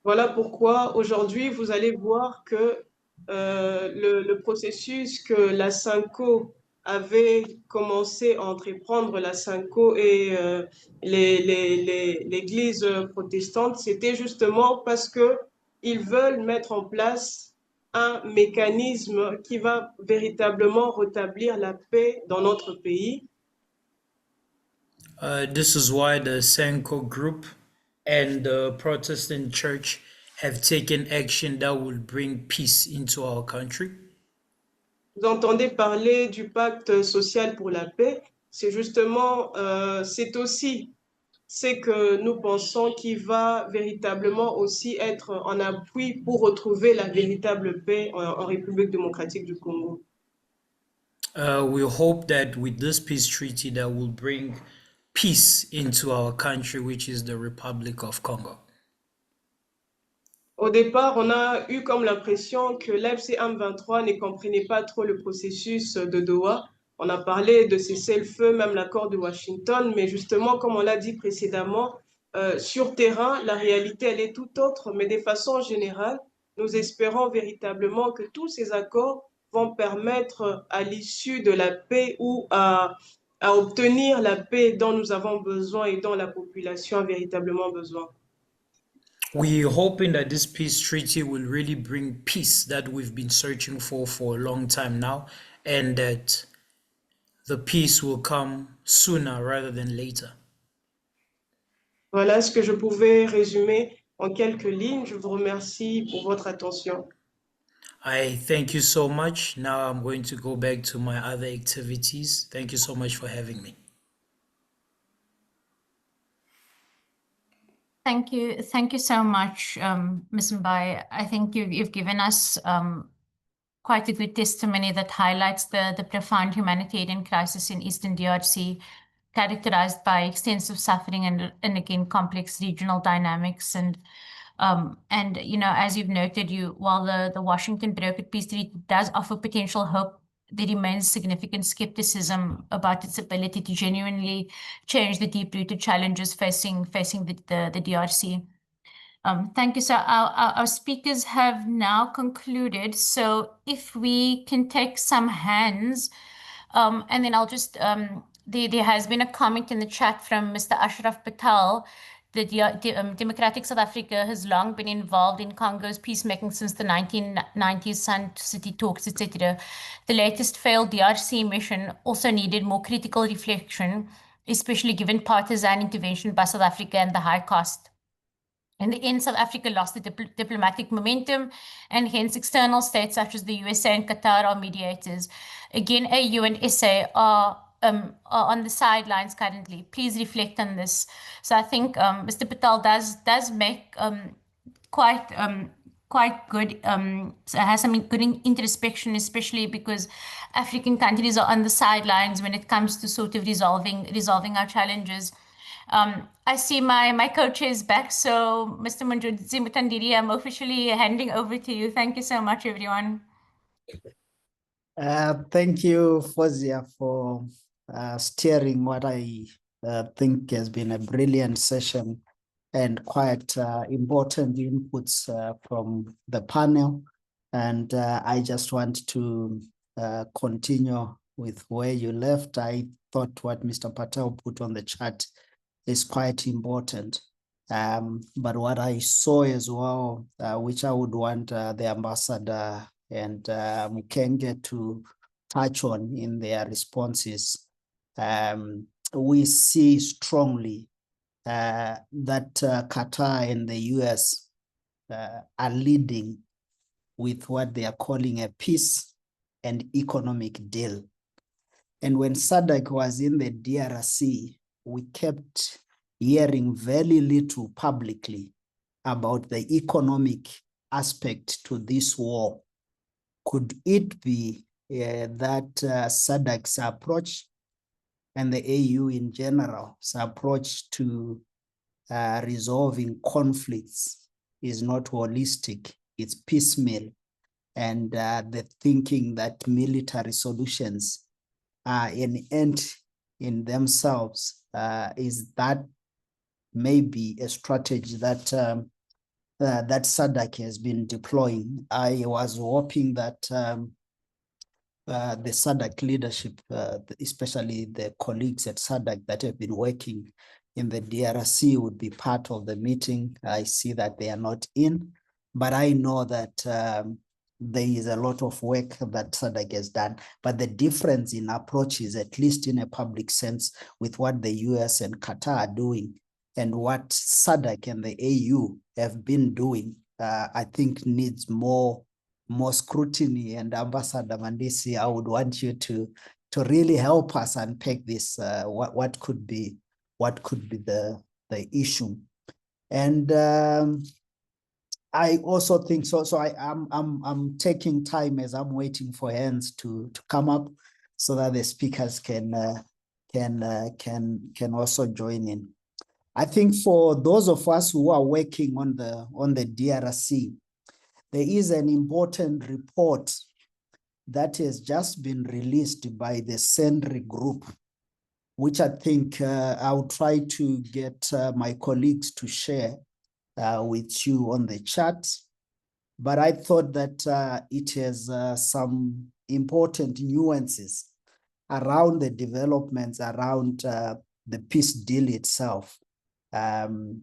Voilà pourquoi aujourd'hui, vous allez voir que le processus que la SALO avait commencé à entreprendre, la SALO et l'Église protestante, c'était justement parce qu'ils veulent mettre en place un mécanisme qui va véritablement rétablir la paix dans notre pays. This is why the Senko group and the Protestant church have taken action that will bring peace into our country. Vous entendez parler du pacte social pour la paix, c'est justement, c'est aussi ce que nous pensons qui va véritablement aussi être en appui pour retrouver la véritable paix en République démocratique du Congo. We hope that with this peace treaty that will bring peace into our country, which is the Republic of Congo. Au départ, on a eu comme l'impression que l'FC M23 ne comprenait pas trop le processus de Doha. On a parlé de cessez-le-feu, même l'accord de Washington, mais justement, comme on l'a dit précédemment, sur terrain, la réalité, elle est tout autre, mais de façon générale, nous espérons véritablement que tous ces accords vont permettre à l'issue de la paix ou à obtenir la paix dont nous avons besoin et dont la population a véritablement besoin. We're hoping that this peace treaty will really bring peace that we've been searching for a long time now, and that the peace will come sooner rather than later. Voilà ce que je pouvais résumer en quelques lignes. Je vous remercie pour votre attention. I thank you so much. Now I'm going to go back to my other activities. Thank you so much for having me. Thank you so much, Ms. Mbai. I think you've given us quite a good testimony that highlights the profound humanitarian crisis in Eastern DRC, characterized by extensive suffering and again complex regional dynamics. And you know, as you've noted, while the Washington brokered peace treaty does offer potential hope, there remains significant skepticism about its ability to genuinely change the deep-rooted challenges facing the DRC. Thank you. So our speakers have now concluded. So if we can take some hands, and then I'll just, there has been a comment in the chat from Mr. Ashraf Patel. The Democratic South Africa has long been involved in Congo's peacemaking since the 1990s Sun City talks, etc. The latest failed DRC mission also needed more critical reflection, especially given partisan intervention by South Africa and the high cost. In the end, South Africa lost the diplomatic momentum, and hence external states such as the USA and Qatar are mediators. Again, AU and SA are on the sidelines currently. Please reflect on this. So I think Mr. Patel does make quite good, has some good introspection, especially because African countries are on the sidelines when it comes to sort of resolving our challenges. I see my coach is back, so Mr. Mundudzi Mutandiri, I'm officially handing over to you. Thank you so much, everyone. Thank you, Fozia, for steering what I think has been a brilliant session and quite important inputs from the panel. And I just want to continue with where you left. I thought what Mr. Patel put on the chat is quite important. But what I saw as well, which I would want the ambassador and Mukenge to touch on in their responses, we see strongly that Qatar and the US are leading with what they are calling a peace and economic deal. And when SADC was in the DRC, we kept hearing very little publicly about the economic aspect to this war. Could it be that SADC's approach and the AU in general's approach to resolving conflicts is not holistic, it's piecemeal, and the thinking that military solutions are an end in themselves, is that maybe a strategy that that SADC has been deploying? I was hoping that the SADC leadership, especially the colleagues at SADC that have been working in the DRC, would be part of the meeting. I see that they are not in, but I know that there is a lot of work that SADC has done. But the difference in approaches, at least in a public sense, with what the US and Qatar are doing and what SADC and the AU have been doing, I think needs more scrutiny. And Ambassador Mandisi, I would want you to really help us unpack this. What could be the issue? And I also think so. So I'm taking time as I'm waiting for hands to come up, so that the speakers can also join in. I think for those of us who are working on the DRC, there is an important report that has just been released by the Sendri Group, which I think I'll try to get my colleagues to share with you on the chat. But I thought that it has some important nuances around the developments around the peace deal itself. And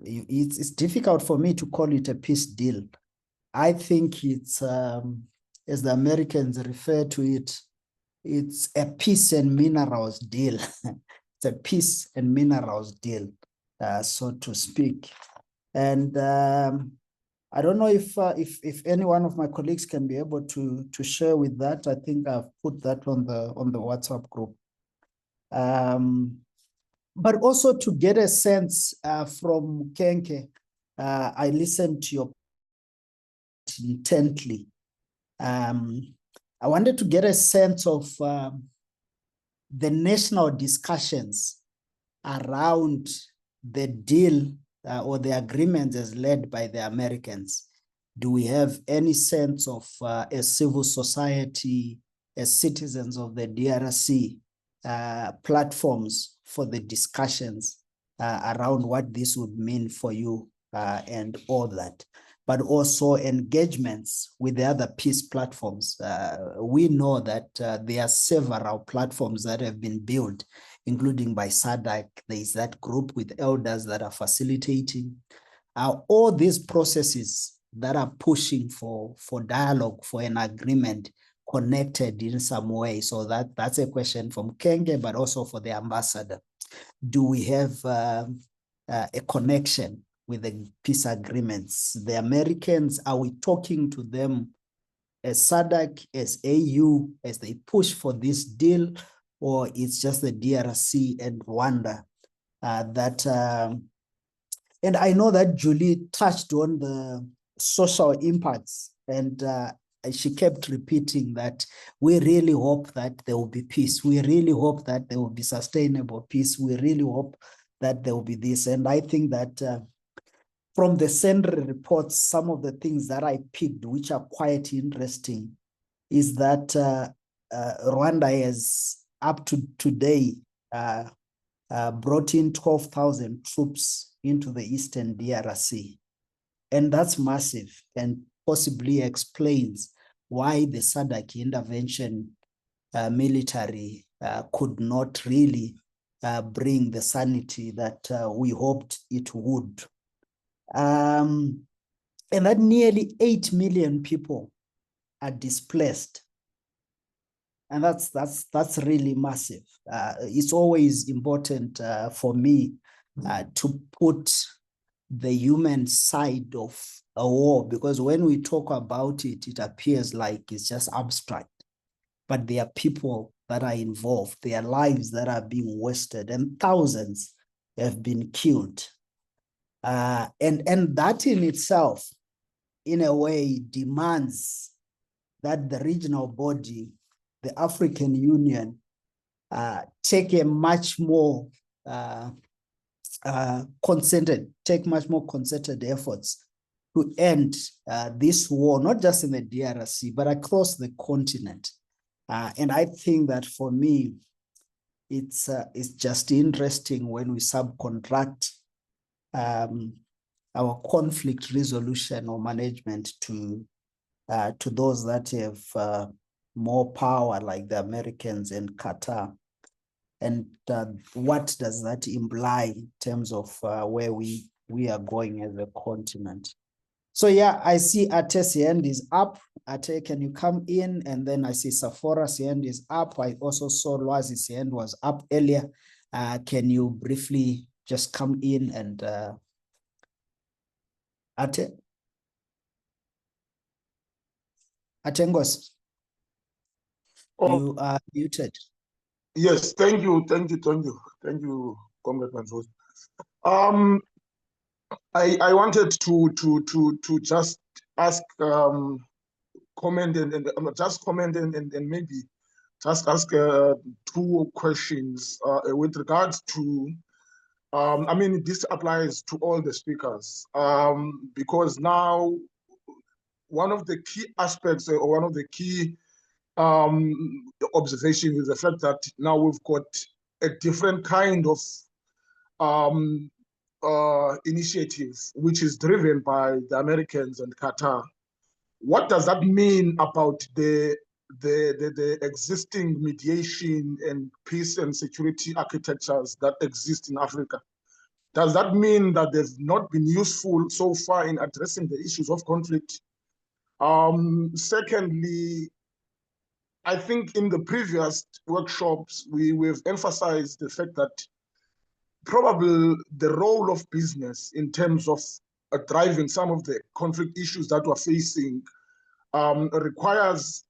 it's difficult for me to call it a peace deal. I think it's, as the Americans refer to it, it's a peace and minerals deal. It's a peace and minerals deal, so to speak. And I don't know if any one of my colleagues can be able to share with that. I think I've put that on the WhatsApp group. But also to get a sense from Kenke, I listened to your intently. I wanted to get a sense of the national discussions around the deal or the agreement as led by the Americans. Do we have any sense of, as civil society, as citizens of the DRC, platforms for the discussions around what this would mean for you and all that, but also engagements with the other peace platforms? We know that there are several platforms that have been built, including by SADC. There is that group with elders that are facilitating. All these processes that are pushing for dialogue, for an agreement, connected in some way. So that's a question from Kenge, but also for the ambassador. Do we have a connection with the peace agreements? The Americans, are we talking to them as SADC, as AU, as they push for this deal, or it's just the DRC and Rwanda and I know that Julie touched on the social impacts, and she kept repeating that we really hope that there will be peace. We really hope that there will be sustainable peace. We really hope that there will be this. And I think that from the Sendri reports, some of the things that I picked, which are quite interesting, is that Rwanda has, up to today, brought in 12,000 troops into the Eastern DRC. And that's massive and possibly explains why the SADC intervention military could not really bring the sanity that we hoped it would. And that nearly 8 million people are displaced. And that's really massive. It's always important for me to put the human side of a war, because when we talk about it, it appears like it's just abstract. But there are people that are involved, their lives that are being wasted, and thousands have been killed. And that in itself, in a way, demands that the regional body, the African Union, take a much more concerted efforts to end this war, not just in the DRC, but across the continent. And I think that for me, it's just interesting when we subcontract our conflict resolution or management to those that have more power, like the Americans and Qatar. And what does that imply in terms of where we are going as a continent? So yeah, I see Ate's hand is up. Ate, can you come in? And then I see Sephora's hand is up. I also saw Loazi's hand was up earlier. Can you briefly just come in and Ate? Atengos, you are muted. Yes, thank you, Comrade Manzosi. I wanted to just ask comment and just comment and maybe just ask two questions with regards to I mean, this applies to all the speakers because now one of the key aspects or one of the key observation is the fact that now we've got a different kind of initiative, which is driven by the Americans and Qatar. What does that mean about the existing mediation and peace and security architectures that exist in Africa? Does that mean that they've not been useful so far in addressing the issues of conflict? Secondly, I think in the previous workshops, we've emphasized the fact that probably the role of business in terms of driving some of the conflict issues that we're facing requires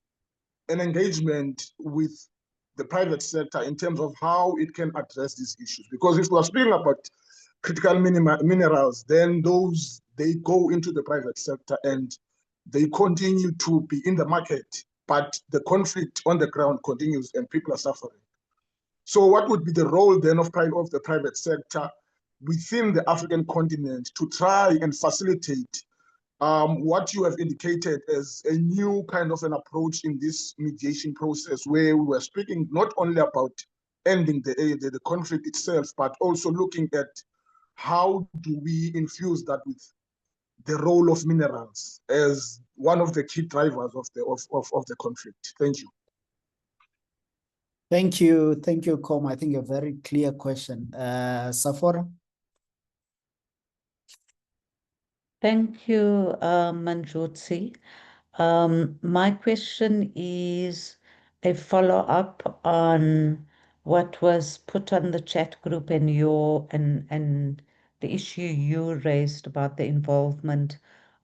an engagement with the private sector in terms of how it can address these issues. Because if we're speaking about critical minerals, then those, they go into the private sector and they continue to be in the market, but the conflict on the ground continues and people are suffering. So what would be the role then of the private sector within the African continent to try and facilitate what you have indicated as a new kind of an approach in this mediation process, where we were speaking not only about ending the conflict itself, but also looking at how do we infuse that with the role of minerals as one of the key drivers of the conflict. Thank you. Thank you, Com. I think a very clear question. Sephora? Thank you, Manjotsi. My question is a follow-up on what was put on the chat group and and the issue you raised about the involvement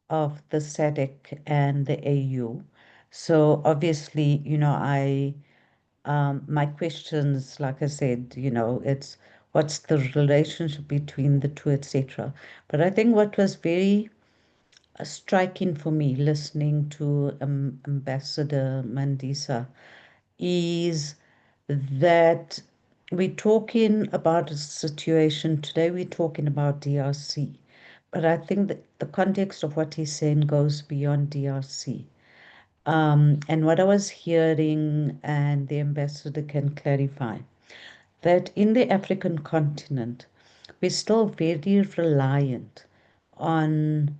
of the SADC and the AU. So obviously, my questions, like I said, it's what's the relationship between the two, etc. But I think what was very striking for me listening to Ambassador Mandisa is that we're talking about a situation today, we're talking about DRC, but I think that the context of what he's saying goes beyond DRC. And what I was hearing, and the ambassador can clarify, that in the African continent, we're still very reliant on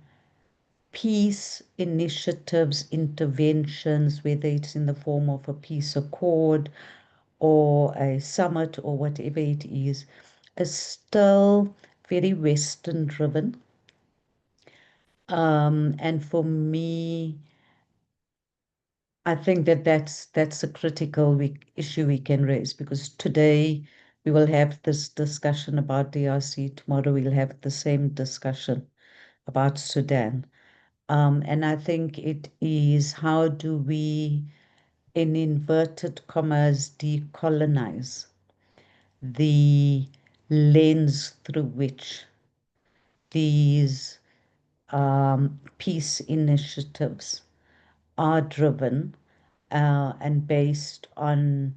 peace initiatives, interventions, whether it's in the form of a peace accord or a summit or whatever it is still very Western driven. And for me, I think that that's a critical issue we can raise, because today we will have this discussion about DRC, tomorrow we'll have the same discussion about Sudan. And I think it is, how do we, in inverted commas, decolonize the lens through which these peace initiatives are driven and based on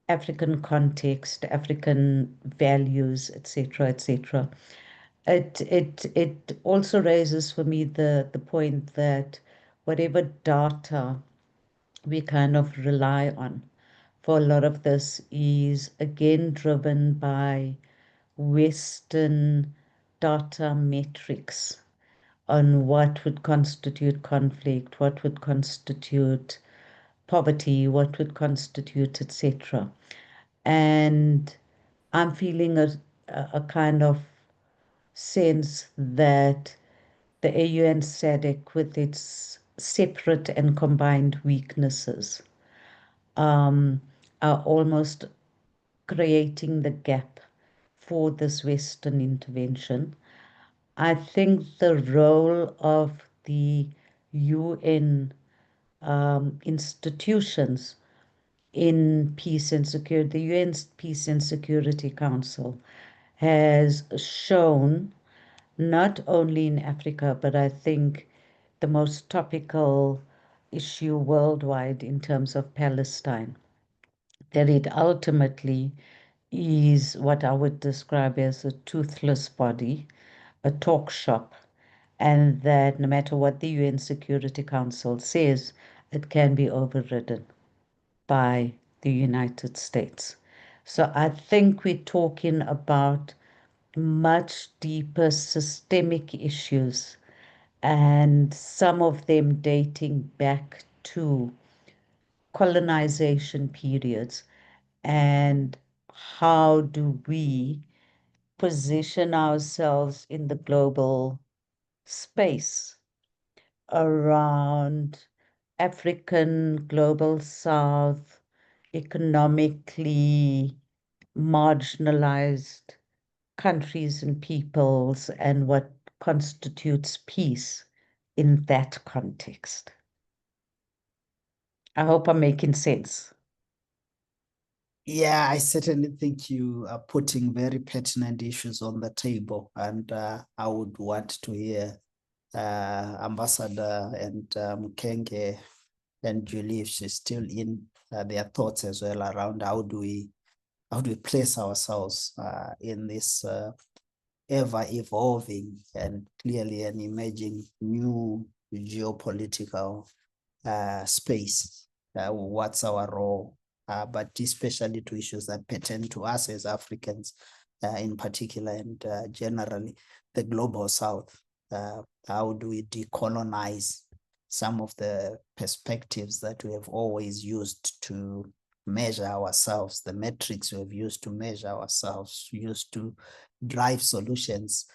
African context, African values, etc., etc. It also raises for me the point that whatever data we kind of rely on for a lot of this is again driven by Western data metrics on what would constitute conflict, what would constitute poverty, what would constitute, etc. And I'm feeling a kind of sense that the AU and SADC, with its separate and combined weaknesses, are almost creating the gap for this Western intervention. I think the role of the UN institutions in peace and security, the UN's Peace and Security Council, has shown, not only in Africa, but I think the most topical issue worldwide in terms of Palestine, that it ultimately is what I would describe as a toothless body, a talk shop, and that no matter what the UN Security Council says, it can be overridden by the United States. So I think we're talking about much deeper systemic issues, and some of them dating back to colonization periods. And how do we position ourselves in the global space around African, global South, economically marginalized countries and peoples, and what constitutes peace in that context. I hope I'm making sense. Yeah, I certainly think you are putting very pertinent issues on the table, and I would want to hear Ambassador and Mkenge and Julie, if she's still in, their thoughts as well around how do we place ourselves in this ever-evolving and clearly an emerging new geopolitical space. What's our role? But especially to issues that pertain to us as Africans in particular, and generally the global South. How do we decolonize some of the perspectives that we have always used to measure ourselves, the metrics we have used to measure ourselves, used to drive solutions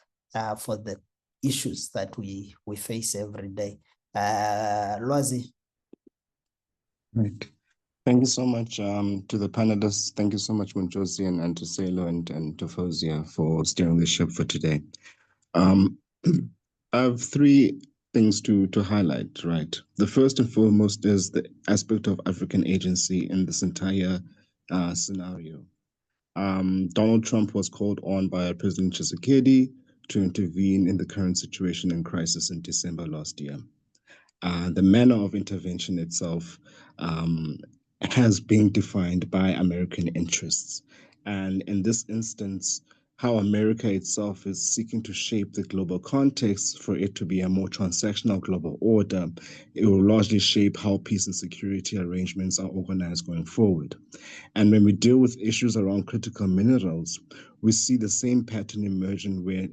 for the issues that we face every day. Lwazi. Right. Thank you so much to the panelists. Thank you so much, Munjosi, and to SALO and to Fozia for steering the ship for today. I have three things to highlight, right? The first and foremost is the aspect of African agency in this entire scenario. Donald Trump was called on by President Tshisekedi to intervene in the current situation and crisis in December last year. The manner of intervention itself has been defined by American interests. And in this instance, how America itself is seeking to shape the global context for it to be a more transactional global order, it will largely shape how peace and security arrangements are organized going forward. And when we deal with issues around critical minerals, we see the same pattern emerging where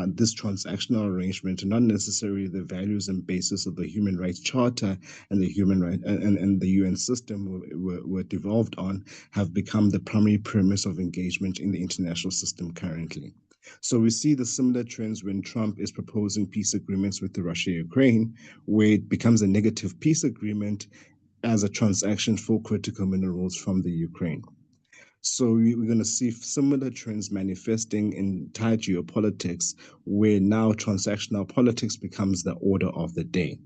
this transactional arrangement, not necessarily the values and basis of the Human Rights Charter and the human right and the UN system were devolved on, have become the primary premise of engagement in the international system currently. So we see the similar trends when Trump is proposing peace agreements with the Russia-Ukraine, where it becomes a negative peace agreement as a transaction for critical minerals from the Ukraine. So we're going to see similar trends manifesting in Thai geopolitics, where now transactional politics becomes the order of the day.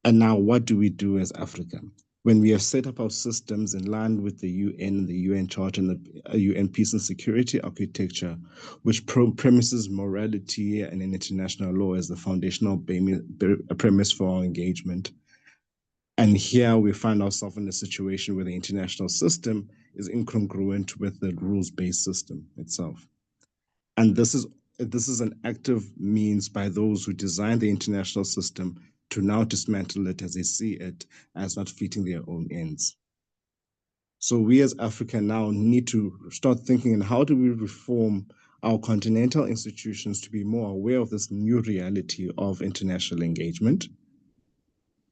And now what do we do as Africa? When we have set up our systems in line with the UN, the UN Charter, and the UN Peace and Security Architecture, which premises morality and international law as the foundational premise for our engagement. And here we find ourselves in a situation where the international system is incongruent with the rules-based system itself. And this is an active means by those who design the international system to now dismantle it as they see it as not fitting their own ends. So we as Africa now need to start thinking, and how do we reform our continental institutions to be more aware of this new reality of international engagement?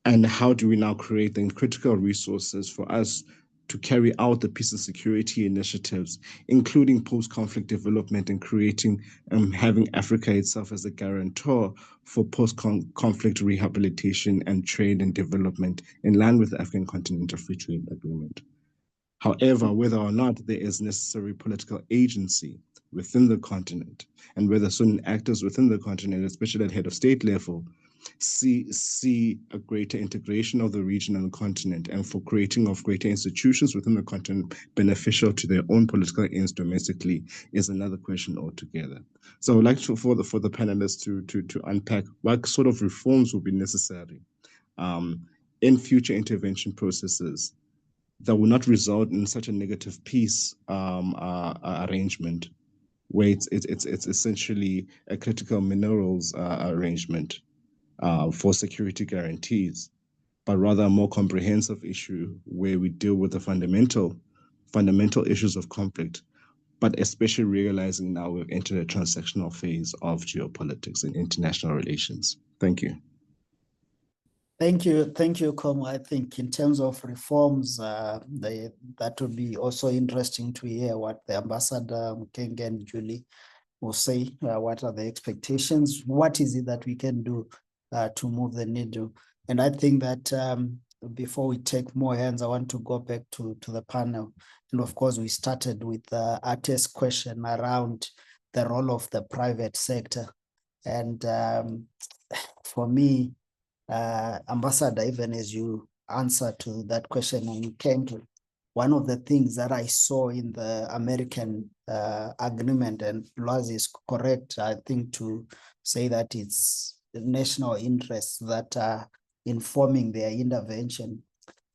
And how do we now create the critical resources for us to carry out the peace and security initiatives, including post-conflict development and creating having Africa itself as a guarantor for post-conflict rehabilitation and trade and development in line with the African Continental Free Trade Agreement. However, whether or not there is necessary political agency within the continent, and whether certain actors within the continent, especially at head of state level, see a greater integration of the region and the continent, and for creating of greater institutions within the continent beneficial to their own political ends domestically, is another question altogether. So I would like for the panelists to unpack what sort of reforms will be necessary in future intervention processes that will not result in such a negative peace arrangement, where it's essentially a critical minerals arrangement for security guarantees, but rather a more comprehensive issue where we deal with the fundamental issues of conflict, but especially realizing now we've entered a transactional phase of geopolitics and international relations. Thank you. Thank you, Como. I think in terms of reforms, that would be also interesting to hear what the Ambassador Mukenge and Julie will say. What are the expectations? What is it that we can do to move the needle? And I think that before we take more hands, I want to go back to the panel. And of course, we started with Ate's question around the role of the private sector. And for me, Ambassador, even as you answer to that question and you came to one of the things that I saw in the American agreement, and Loaz is correct, I think, to say that it's the national interests that are informing their intervention.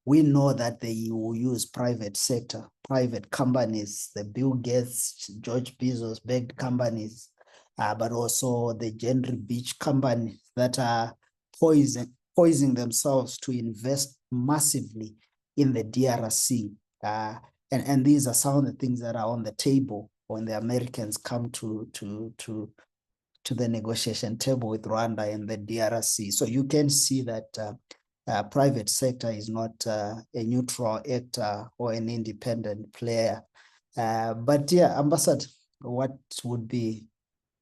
We know that they will use private sector, private companies, the Bill Gates, George Bezos backed companies, but also the Gentry Beach companies that are poising themselves to invest massively in the DRC. And these are some of the things that are on the table when the Americans come to the negotiation table with Rwanda and the DRC. So you can see that private sector is not a neutral actor or an independent player. But yeah, Ambassador, what would be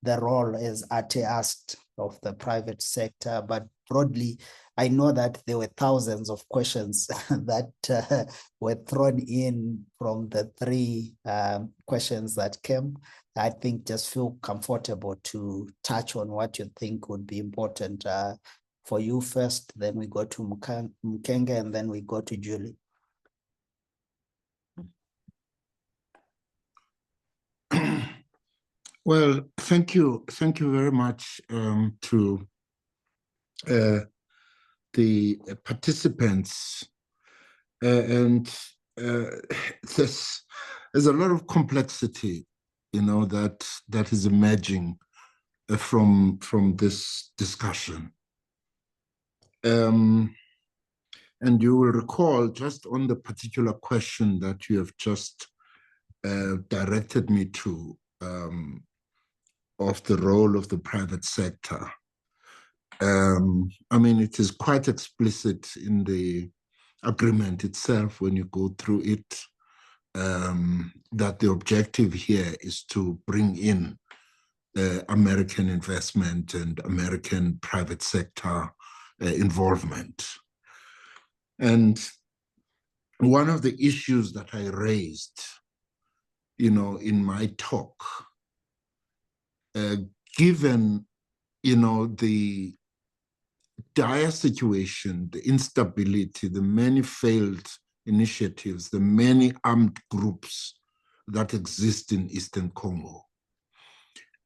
the role, as Ate asked, of the private sector? But broadly, I know that there were thousands of questions that were thrown in from the three questions that came. I think just feel comfortable to touch on what you think would be important for you first, then we go to Mukenge, and then we go to Julie. Well, thank you very much to the participants, and there's a lot of complexity, that is emerging from this discussion. And you will recall, just on the particular question that you have just directed me to, of the role of the private sector. I mean, it is quite explicit in the agreement itself when you go through it, that the objective here is to bring in American investment and American private sector involvement. And one of the issues that I raised, in my talk, given, the dire situation, the instability, the many failed initiatives, the many armed groups that exist in Eastern Congo,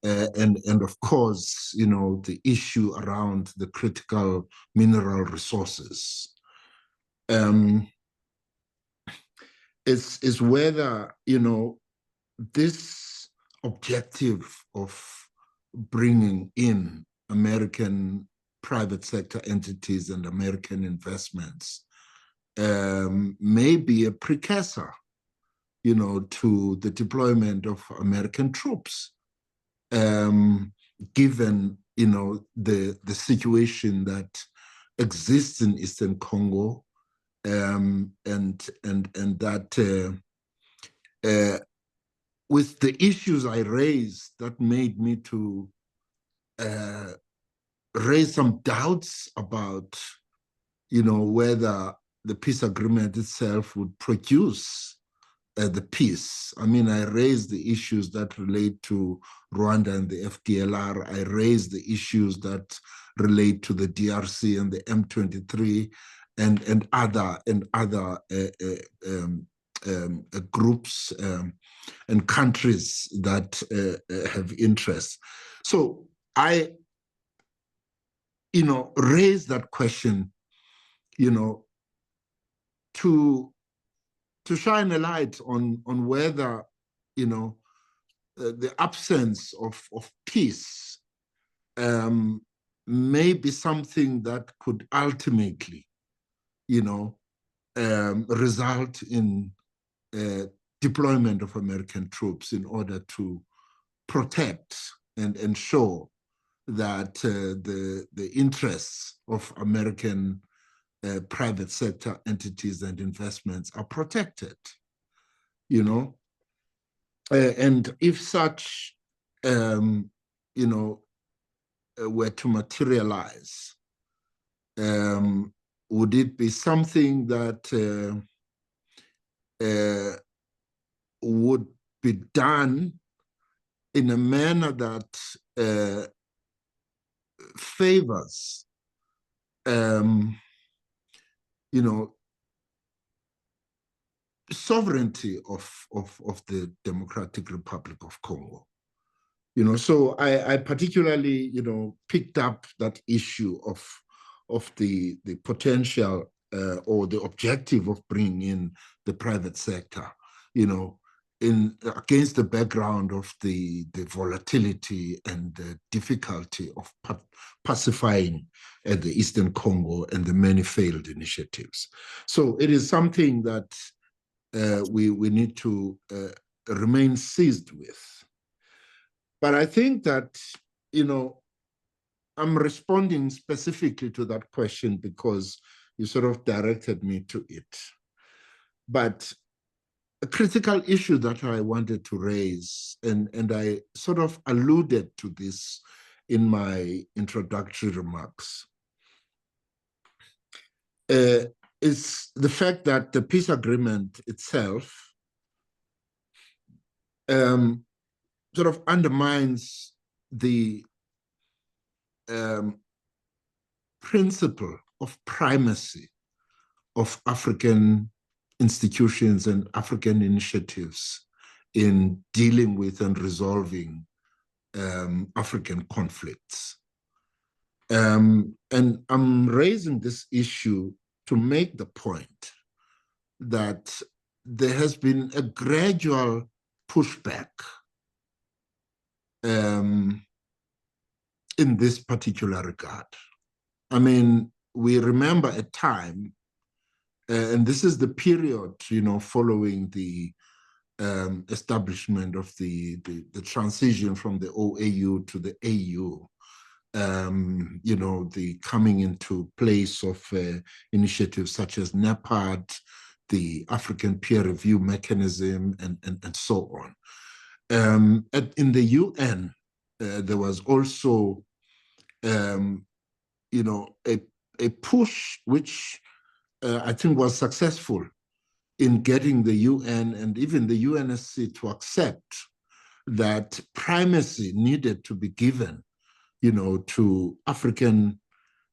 and of course, the issue around the critical mineral resources, is whether, this objective of bringing in American private sector entities and American investments may be a precursor, to the deployment of American troops, given, the situation that exists in Eastern Congo, and that with the issues I raised, that made me to raise some doubts about, whether the peace agreement itself would produce the peace. I mean, I raised the issues that relate to Rwanda and the FDLR. I raised the issues that relate to the DRC and the M23 and other groups and countries that have interests. So I, raise that question, to shine a light on whether, the absence of peace may be something that could ultimately, result in deployment of American troops in order to protect and ensure that the interests of American private sector entities and investments are protected, and if such, were to materialize, would it be something that would be done in a manner that favors, sovereignty of the Democratic Republic of Congo? So I particularly, picked up that issue of the potential or the objective of bringing in the private sector, against the background of the volatility and the difficulty of pacifying the Eastern Congo and the many failed initiatives. So it is something that we need to remain seized with. But I think that, I'm responding specifically to that question because you sort of directed me to it. But a critical issue that I wanted to raise, and I sort of alluded to this in my introductory remarks, is the fact that the peace agreement itself sort of undermines the principle of primacy of African institutions and African initiatives in dealing with and resolving African conflicts. And I'm raising this issue to make the point that there has been a gradual pushback in this particular regard. I mean, we remember a time, and this is the period, following the establishment of the transition from the OAU to the AU, the coming into place of initiatives such as NEPAD, the African peer review mechanism, and so on. In the UN, there was also, a push which I think was successful in getting the UN and even the UNSC to accept that primacy needed to be given, to African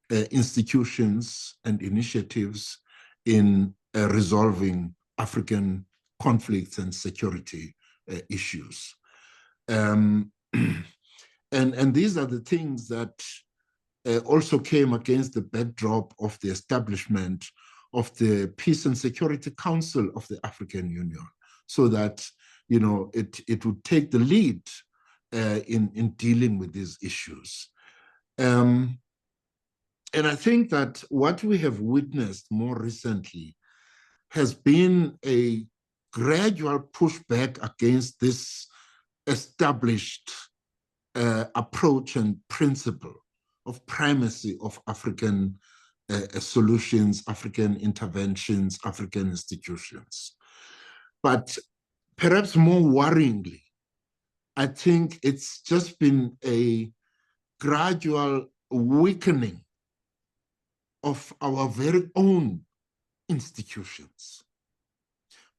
institutions and initiatives in resolving African conflicts and security issues. And these are the things that also came against the backdrop of the establishment of the Peace and Security Council of the African Union, so that it would take the lead in dealing with these issues. And I think that what we have witnessed more recently has been a gradual pushback against this established approach and principle of primacy of African solutions, African interventions, African institutions. But perhaps more worryingly, I think it's just been a gradual weakening of our very own institutions.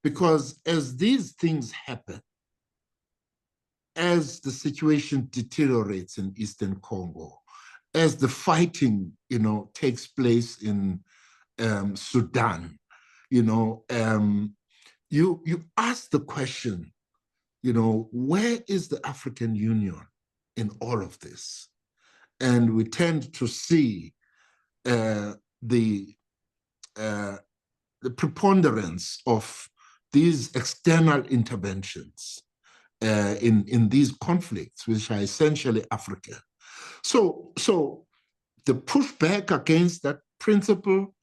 Because as these things happen, as the situation deteriorates in Eastern Congo, as the fighting, takes place in Sudan, you ask the question, where is the African Union in all of this? And we tend to see the preponderance of these external interventions in these conflicts, which are essentially African. So the pushback against that principle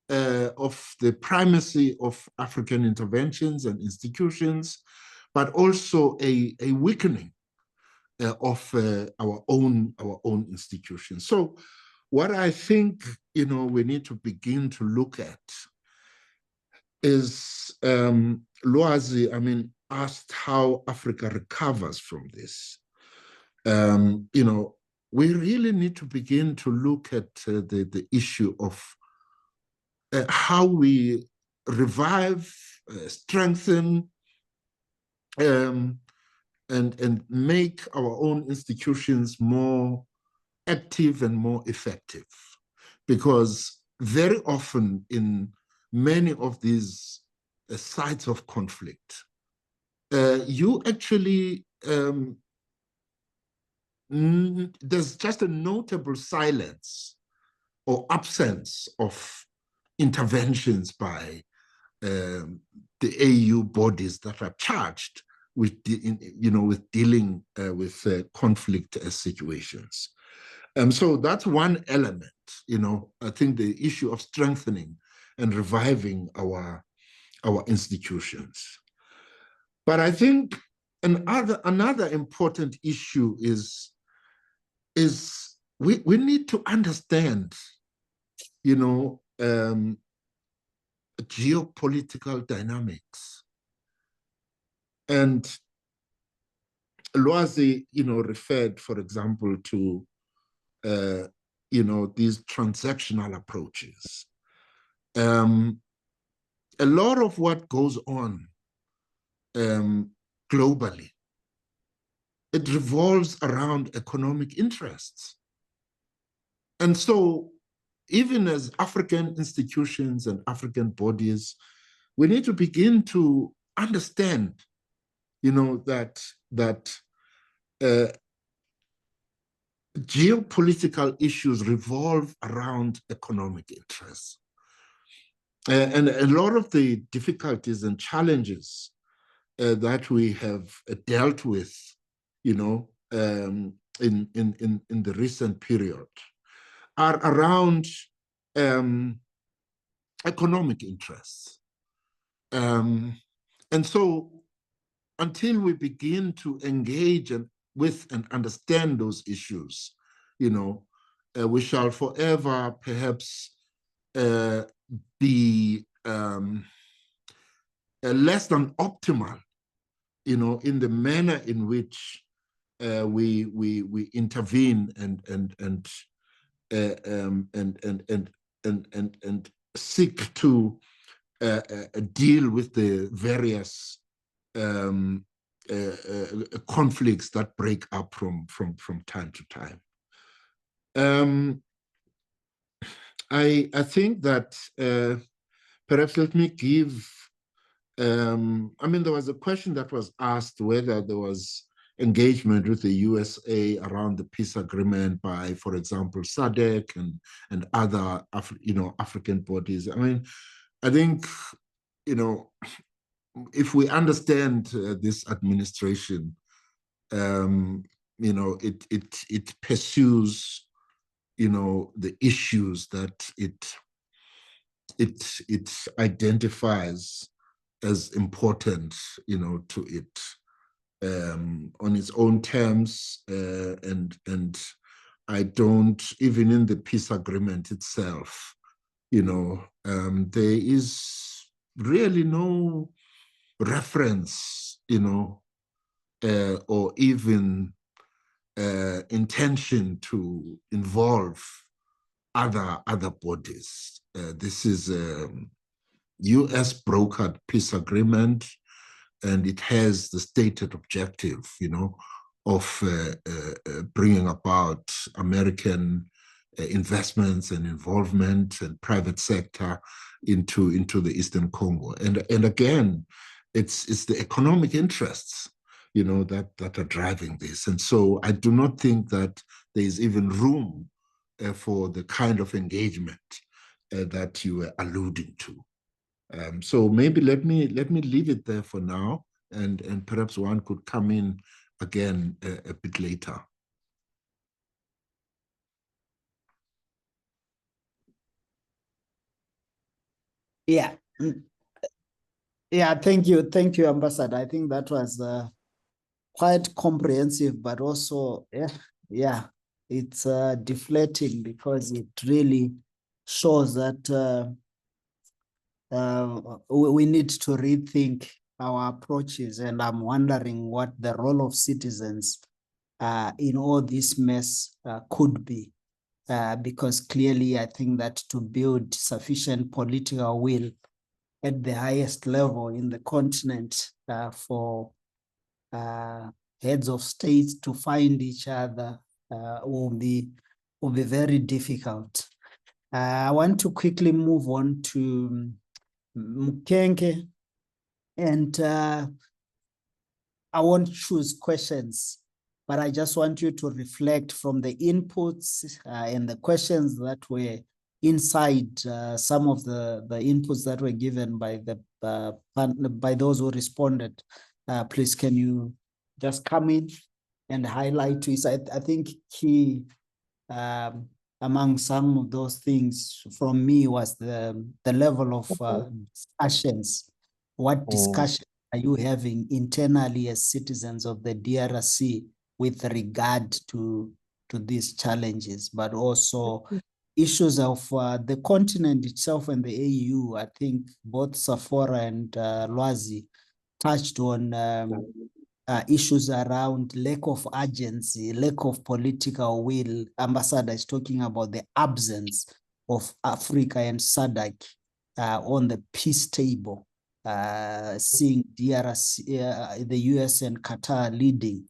of the primacy of African interventions and institutions, but also a weakening of our own institutions. So what I think we need to begin to look at is Loazi, asked how Africa recovers from this. We really need to begin to look at the issue of how we revive, strengthen, and make our own institutions more active and more effective. Because very often in many of these sites of conflict, you actually, there's just a notable silence or absence of interventions by the AU bodies that are charged with, with dealing with conflict situations. So that's one element, I think the issue of strengthening and reviving our institutions. But I think another important issue is we need to understand, geopolitical dynamics. And Loazi, referred, for example, to these transactional approaches. A lot of what goes on globally, it revolves around economic interests. And so even as African institutions and African bodies, we need to begin to understand, that geopolitical issues revolve around economic interests. And a lot of the difficulties and challenges that we have dealt with, you know, in the recent period are around economic interests. And so until we begin to engage with and understand those issues, you know, we shall forever perhaps be less than optimal, you know, in the manner in which we intervene and seek to deal with the various conflicts that break up from time to time. I think that perhaps let me give, I mean, there was a question that was asked whether there was engagement with the USA around the peace agreement by, for example, SADC and other African bodies. I mean, I think, you know, if we understand this administration, you know, it pursues, you know, the issues that it identifies as important, you know, to it on its own terms, and I don't, even in the peace agreement itself, you know, there is really no reference, you know, or even intention to involve other bodies. This is a US brokered peace agreement, and it has the stated objective, you know, of bringing about American investments and involvement and private sector into the Eastern Congo. And again, it's the economic interests, you know, that are driving this. And so I do not think that there is even room for the kind of engagement that you were alluding to. So maybe let me leave it there for now, and perhaps one could come in again a bit later. Yeah. Yeah, thank you, Ambassador. I think that was quite comprehensive, but also, yeah, it's deflating because it really shows that we need to rethink our approaches, and I'm wondering what the role of citizens in all this mess could be, because clearly I think that to build sufficient political will at the highest level in the continent for heads of states to find each other will be very difficult. I want to quickly move on to Mkenke, and I won't choose questions, but I just want you to reflect from the inputs and the questions that were inside some of the inputs that were given by by those who responded. Please, can you just come in and highlight to us? I think key among some of those things from me was the level of discussions. What discussion are you having internally as citizens of the DRC with regard to these challenges, but also issues of the continent itself and the AU? I think both Safora and Lwazi touched on issues around lack of urgency, lack of political will. Ambassador is talking about the absence of Africa and SADC on the peace table, seeing DRC, the US and Qatar leading.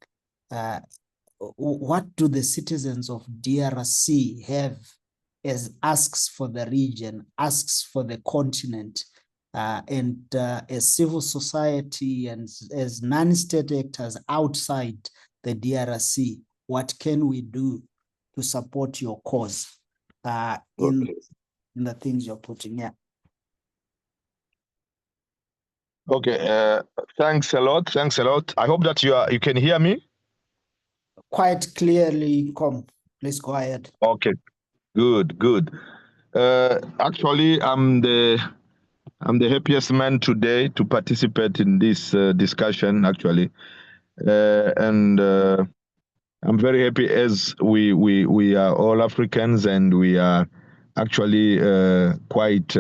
What do the citizens of DRC have as asks for the region, asks for the continent? And as civil society and as non-state actors outside the DRC, what can we do to support your cause Okay. in the things you're putting. Yeah. Okay. Thanks a lot. Thanks a lot. I hope that you can hear me. Quite clearly, please go ahead. Okay. Good. Good. Actually, I'm the happiest man today to participate in this discussion. Actually, and I'm very happy as we are all Africans and we are actually quite.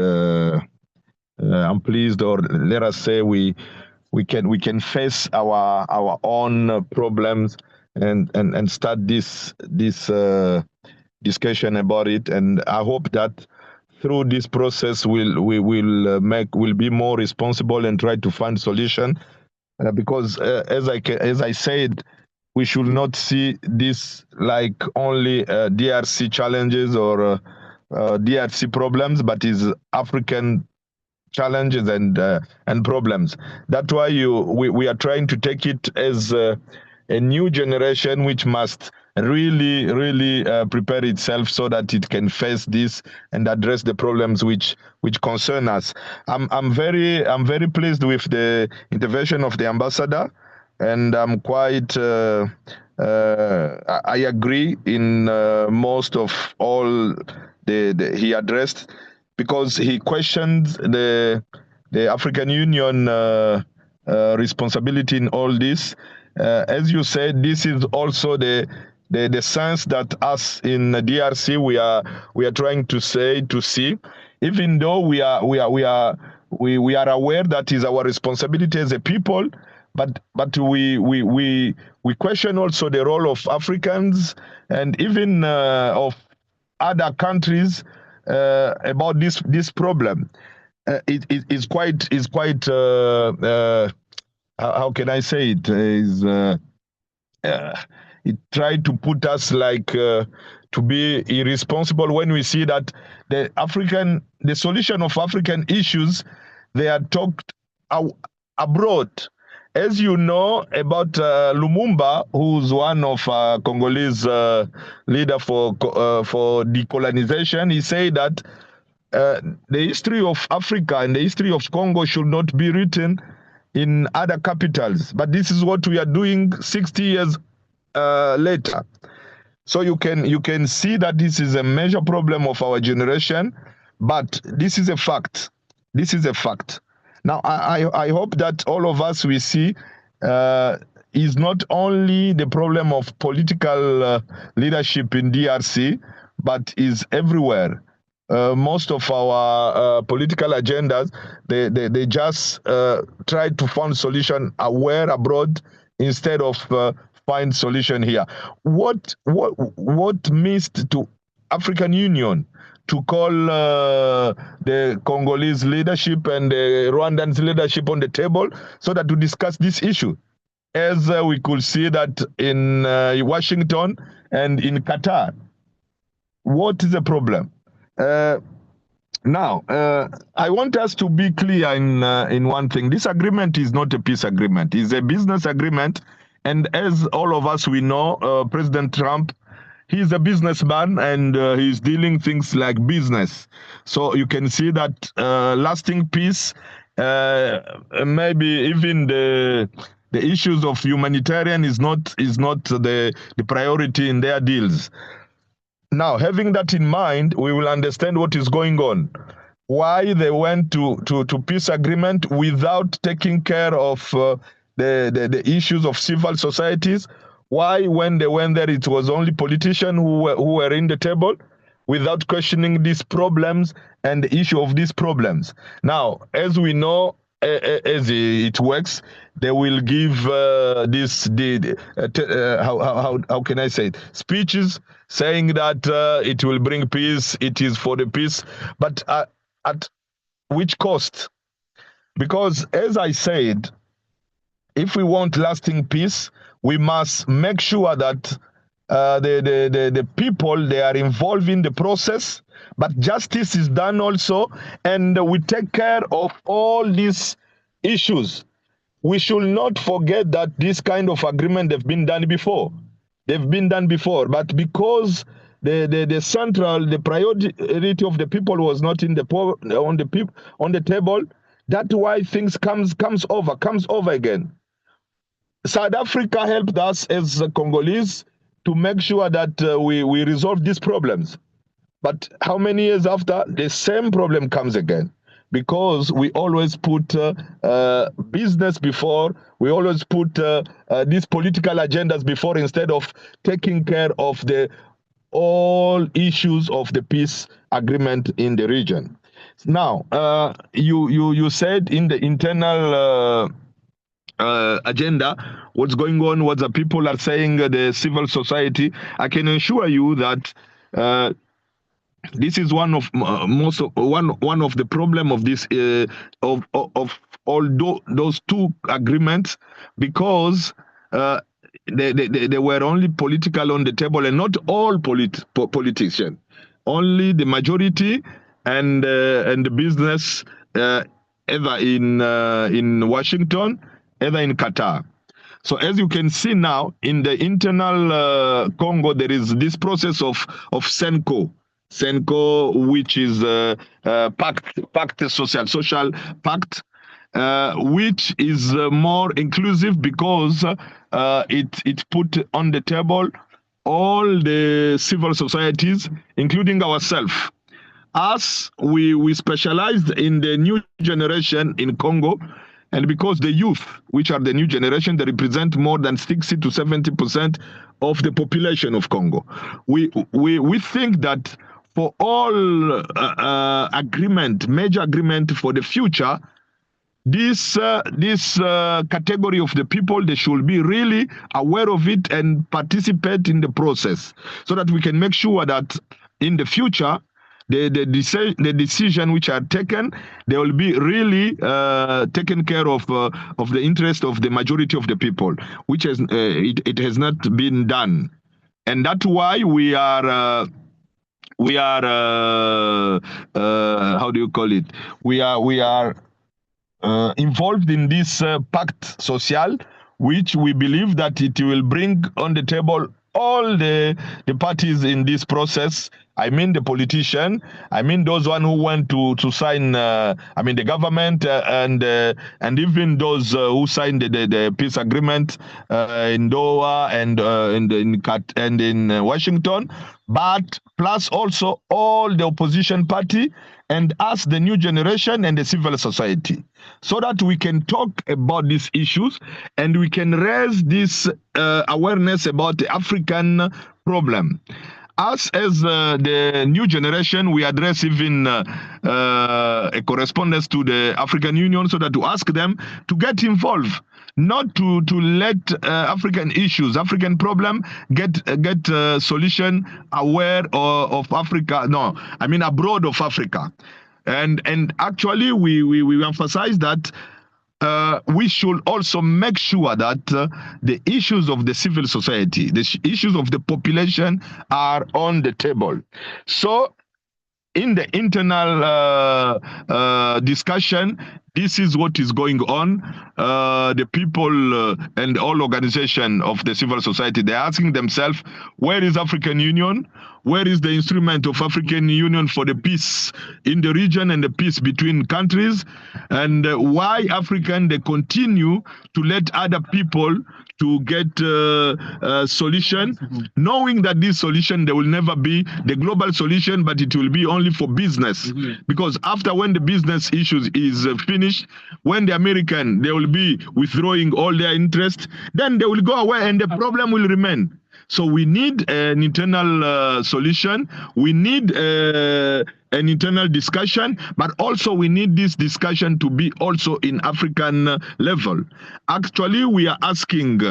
I'm pleased, or let us say we can face our own problems and start this discussion about it. And I hope that through this process we'll be more responsible and try to find solution. Because as I said, we should not see this like only DRC challenges or DRC problems, but is African challenges and problems. That's why we are trying to take it as a new generation which must really prepare itself so that it can face this and address the problems which concern us. I'm very pleased with the intervention of the ambassador, and I'm quite I agree in most of all he addressed, because he questioned the African Union responsibility in all this. As you said, this is also the sense that us in the DRC we are trying to see, even though we are aware that is our responsibility as a people, but we question also the role of Africans and even of other countries about this problem. It is quite how can I say it, it tried to put us like to be irresponsible when we see that the solution of African issues, they are talked abroad. As you know about Lumumba, who's one of Congolese leader for decolonization, he said that the history of Africa and the history of Congo should not be written in other capitals. But this is what we are doing 60 years later. So you can see that this is a major problem of our generation, but this is a fact. This is a fact. Now, I hope that all of us we see is not only the problem of political leadership in DRC, but is everywhere. Most of our political agendas, they just try to find solution aware abroad instead of find solution here. What missed to African Union to call the Congolese leadership and the Rwandan leadership on the table so that to discuss this issue? As we could see that in Washington and in Qatar. What is the problem? Now, I want us to be clear in one thing. This agreement is not a peace agreement. It's a business agreement. And as all of us we know, President Trump, he's a businessman and he's dealing things like business. So you can see that lasting peace, maybe even the issues of humanitarian is not the priority in their deals. Now, having that in mind, we will understand what is going on. Why they went to peace agreement without taking care of the issues of civil societies. Why, when they went there, it was only politicians who were in the table without questioning these problems and the issue of these problems. Now, as we know, as it works, they will give how can I say it, speeches saying that it will bring peace, it is for the peace, but at which cost? Because as I said, if we want lasting peace, we must make sure that the people, they are involved in the process, but justice is done also, and we take care of all these issues. We should not forget that this kind of agreement have been done before. They've been done before, but because the priority of the people was not in on the table. That's why things comes over again. South Africa helped us as Congolese to make sure that we resolve these problems. But how many years after, the same problem comes again? Because we always put business before, we always put these political agendas before instead of taking care of all issues of the peace agreement in the region. Now, you said in the internal agenda, what's going on, what the people are saying, the civil society. I can assure you that this is one of one of the problem of this of all those two agreements, because they were only political on the table, and not all politicians, only the majority and the business, either in Washington, either in Qatar. So as you can see now, in the internal Congo, there is this process of Senko, which is pact social pact, which is more inclusive, because it put on the table all the civil societies, including ourselves. Us, we specialized in the new generation in Congo, and because the youth, which are the new generation, they represent more than 60 to 70% of the population of Congo. We think that for all major agreement for the future, this category of the people, they should be really aware of it and participate in the process, so that we can make sure that in the future, the decision which are taken, they will be really taken care of the interest of the majority of the people, which has it has not been done, and that's why we are how do you call it? We are involved in this pact social, which we believe that it will bring on the table all the parties in this process. I mean the politician, I mean those one who want to sign, I mean the government, and even those who signed the peace agreement in Doha and in Washington, but plus also all the opposition party and us, the new generation and the civil society, so that we can talk about these issues and we can raise this awareness about the African problem. Us as the new generation, we address even a correspondence to the African Union, so that to ask them to get involved, not to let African issues, African problem get solution aware of Africa. No, I mean abroad of Africa, and actually we emphasize that. We should also make sure that the issues of the civil society, the issues of the population are on the table. So in the internal discussion, this is what is going on. The people and all organizations of the civil society, they're asking themselves, where is African Union? Where is the instrument of African Union for the peace in the region and the peace between countries? And why African, they continue to let other people to get a solution, knowing that this solution, there will never be the global solution, but it will be only for business. Because after, when the business issues is finished, when the American, they will be withdrawing all their interest, then they will go away and the problem will remain. So we need an internal solution. We need an internal discussion, but also we need this discussion to be also in African level. Actually, we are asking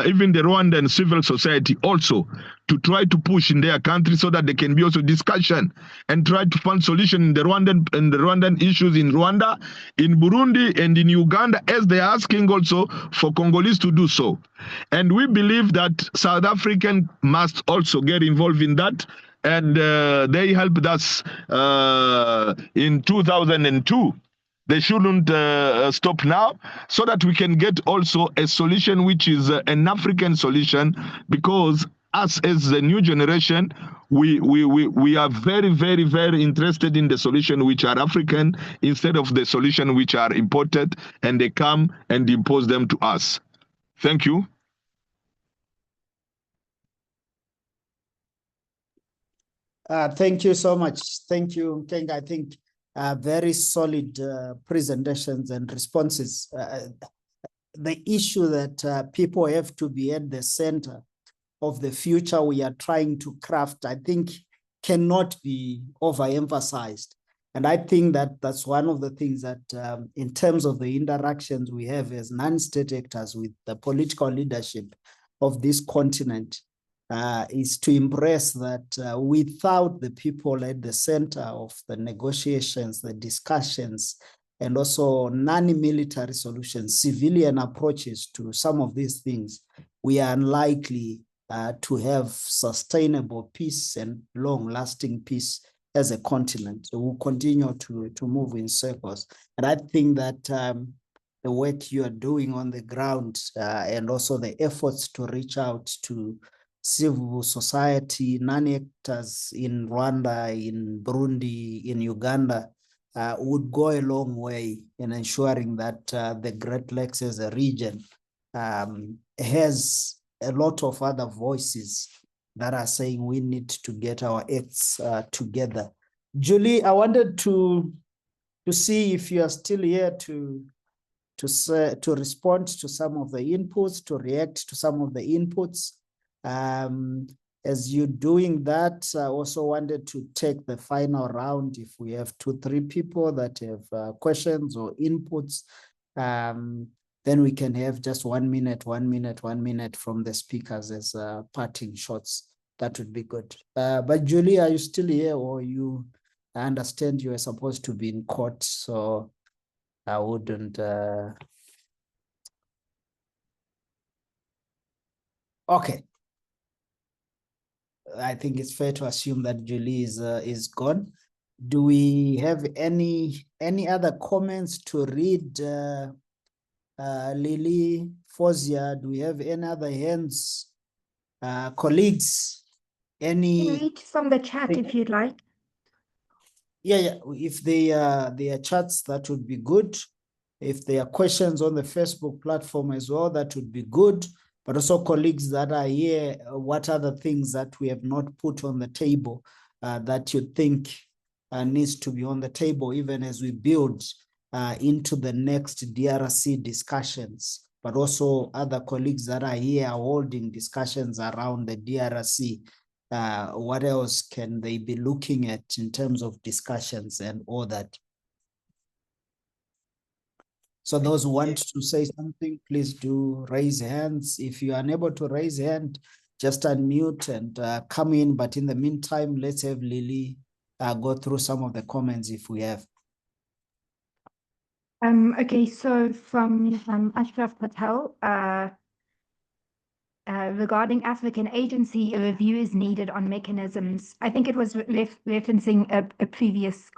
even the Rwandan civil society also to try to push in their country, so that there can be also discussion and try to find solution in the Rwandan issues in Rwanda, in Burundi, and in Uganda, as they are asking also for Congolese to do so. And we believe that South African must also get involved in that. And they helped us in 2002. They shouldn't stop now, so that we can get also a solution which is an African solution, because us as the new generation, we are very, very, very interested in the solution which are African instead of the solution which are imported, and they come and impose them to us. Thank you. Thank you so much. Thank you, King. I think very solid presentations and responses. The issue that people have to be at the center of the future we are trying to craft, I think, cannot be overemphasized. And I think that that's one of the things that in terms of the interactions we have as non-state actors with the political leadership of this continent, is to impress that without the people at the center of the negotiations, the discussions, and also non-military solutions, civilian approaches to some of these things, we are unlikely to have sustainable peace and long-lasting peace as a continent. So we'll continue to move in circles. And I think that the work you are doing on the ground and also the efforts to reach out to civil society, non-actors in Rwanda, in Burundi, in Uganda, would go a long way in ensuring that the Great Lakes as a region has a lot of other voices that are saying we need to get our acts together. Julie, I wanted to see if you are still here to respond to some of the inputs, to react to some of the inputs. As you're doing that, I also wanted to take the final round if we have 2-3 people that have questions or inputs. Then we can have just 1 minute, 1 minute, 1 minute from the speakers as parting shots. That would be good. But Julie, are you still here, or you? I understand you are supposed to be in court, so I wouldn't. Okay. I think it's fair to assume that Julie is gone. Do we have any other comments to read? Lily, Fozia, do we have any other hands? Colleagues, any? Read from the chat if you'd like. Yeah. If they are chats, that would be good. If there are questions on the Facebook platform as well, that would be good. But also colleagues that are here, what are the things that we have not put on the table that you think needs to be on the table, even as we build into the next DRC discussions, but also other colleagues that are here holding discussions around the DRC. What else can they be looking at in terms of discussions and all that? So those who want to say something, please do raise hands. If you are unable to raise hand, just unmute and come in. But in the meantime, let's have Lily go through some of the comments if we have. Okay, so from Ashraf Patel, regarding African agency, a review is needed on mechanisms. I think it was referencing a previous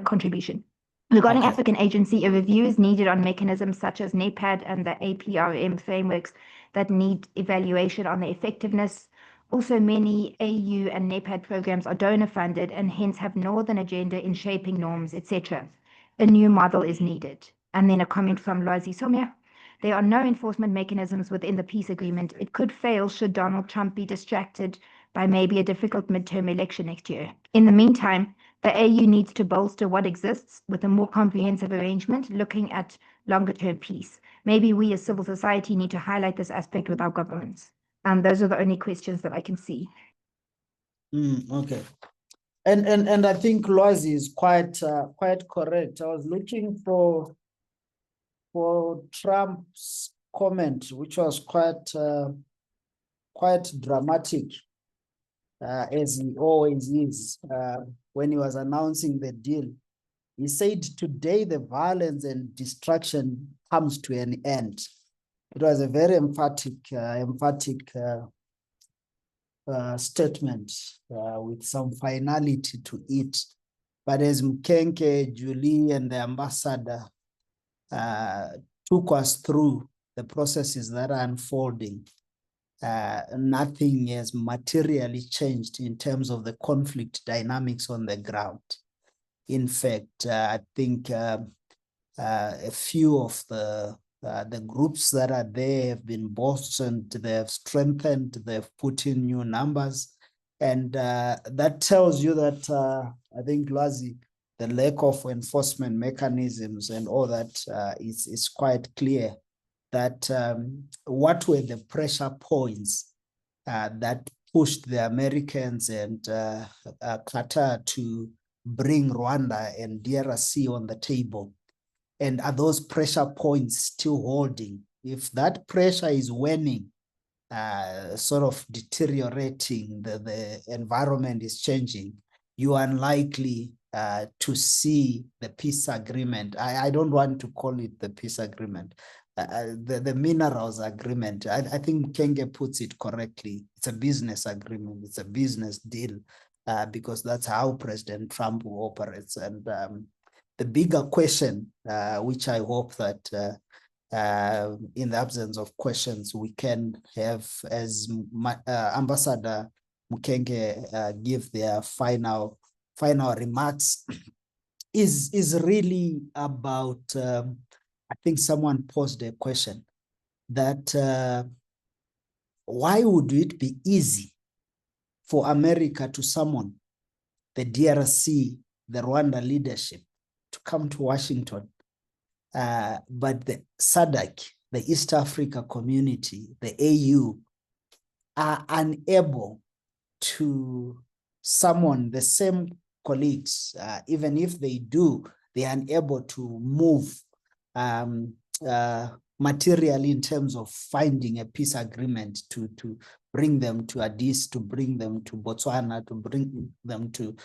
contribution. Regarding African agency, a review is needed on mechanisms such as NEPAD and the APRM frameworks that need evaluation on the effectiveness. Also, many AU and NEPAD programs are donor funded and hence have northern agenda in shaping norms, etc. A new model is needed. And then a comment from Loazi Somia. There are no enforcement mechanisms within the peace agreement. It could fail should Donald Trump be distracted by maybe a difficult midterm election next year. In the meantime, the AU needs to bolster what exists with a more comprehensive arrangement looking at longer-term peace. Maybe we as civil society need to highlight this aspect with our governments. And those are the only questions that I can see. Okay. And I think Loazi is quite correct. I was looking for Trump's comment, which was quite dramatic, as he always is, when he was announcing the deal. He said, "Today the violence and destruction comes to an end." It was a very emphatic statement with some finality to it. But as Mkenke, Julie, and the ambassador took us through the processes that are unfolding, nothing has materially changed in terms of the conflict dynamics on the ground. In fact, I think a few of the groups that are there have been bolstered, they have strengthened, they've put in new numbers. And that tells you that I think, Lwazi, the lack of enforcement mechanisms and all that is quite clear that what were the pressure points that pushed the Americans and Qatar to bring Rwanda and DRC on the table? And are those pressure points still holding? If that pressure is waning, sort of deteriorating, the environment is changing, you are unlikely to see the peace agreement. I don't want to call it the peace agreement. The minerals agreement, I think Kenge puts it correctly. It's a business agreement. It's a business deal because that's how President Trump operates. And the bigger question, which I hope that in the absence of questions, we can have as Ambassador Mukenge give their final remarks, is really about, I think someone posed a question that why would it be easy for America to summon the DRC, the Rwanda leadership to come to Washington, but the SADC, the East Africa community, the AU, are unable to summon the same colleagues. Even if they do, they are unable to move materially in terms of finding a peace agreement to bring them to Addis, to bring them to Botswana, to bring them to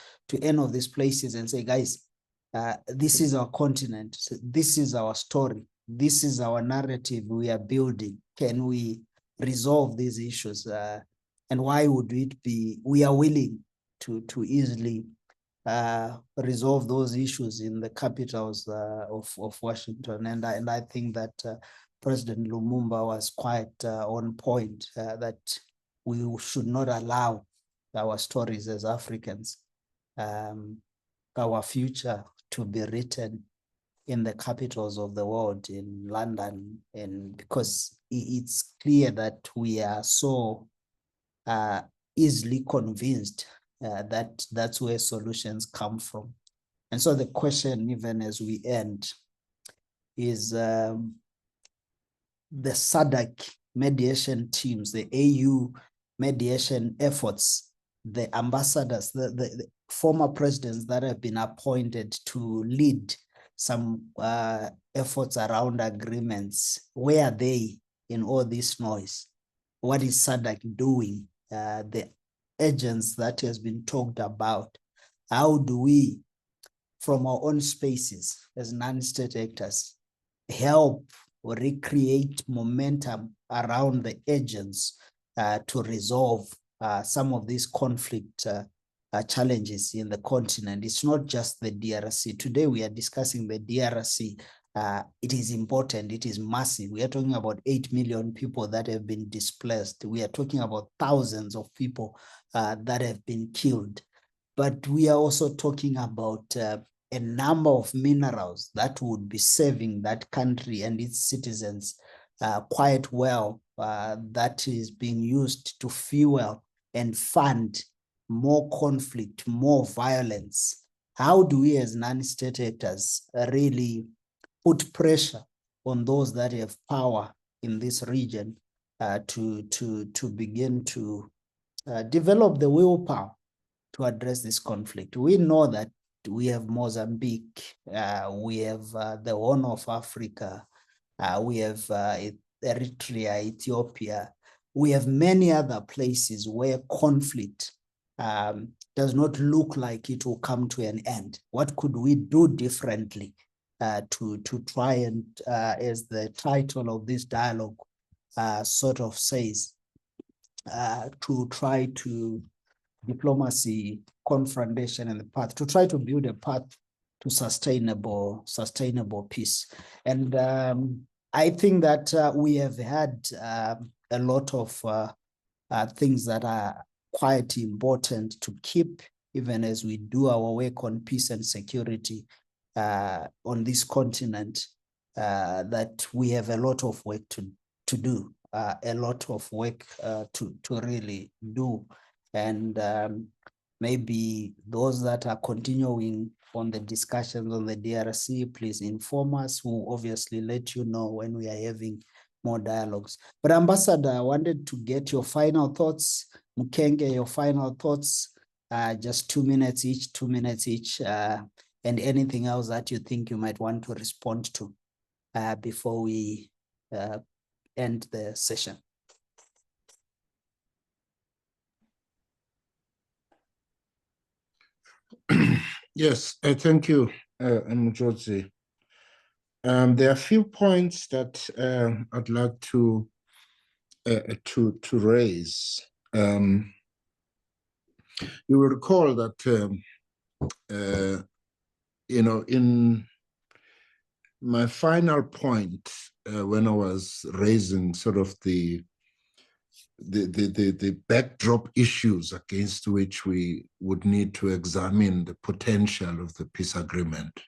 any of these places and say, guys, this is our continent, this is our story, this is our narrative we are building. Can we resolve these issues? And why would it be, we are willing to easily resolve those issues in the capitals of Washington. And I think that President Lumumba was quite on point, that we should not allow our stories as Africans, our future, to be written in the capitals of the world, in London, and because it's clear that we are so easily convinced that that's where solutions come from. And so the question, even as we end, is the SADC mediation teams, the AU mediation efforts, the ambassadors, the former presidents that have been appointed to lead some efforts around agreements. Where are they in all this noise? What is SADC doing? The agents that has been talked about. How do we, from our own spaces as non-state actors, help or recreate momentum around the agents to resolve some of these conflict challenges in the continent? It's not just the DRC. Today we are discussing the DRC. It is important, it is massive. We are talking about 8 million people that have been displaced. We are talking about thousands of people that have been killed. But we are also talking about a number of minerals that would be serving that country and its citizens quite well, that is being used to fuel and fund more conflict, more violence. How do we as non-state actors really put pressure on those that have power in this region to begin to develop the willpower to address this conflict? We know that we have Mozambique, we have the Horn of Africa, we have Eritrea, Ethiopia. We have many other places where conflict does not look like it will come to an end. What could we do differently to try and, as the title of this dialogue sort of says, to try to diplomacy, confrontation, and the path, to try to build a path to sustainable peace. And I think that we have had a lot of things that are quite important to keep, even as we do our work on peace and security on this continent, that we have a lot of work to do, a lot of work to really do. And maybe those that are continuing on the discussions on the DRC, please inform us. We'll obviously let you know when we are having more dialogues. But Ambassador, I wanted to get your final thoughts. Mukenge, your final thoughts, just 2 minutes each, 2 minutes each, and anything else that you think you might want to respond to before we end the session. Yes, thank you, Mjozi. There are a few points that I'd like to raise. You will recall that in my final point, when I was raising sort of the backdrop issues against which we would need to examine the potential of the peace agreement.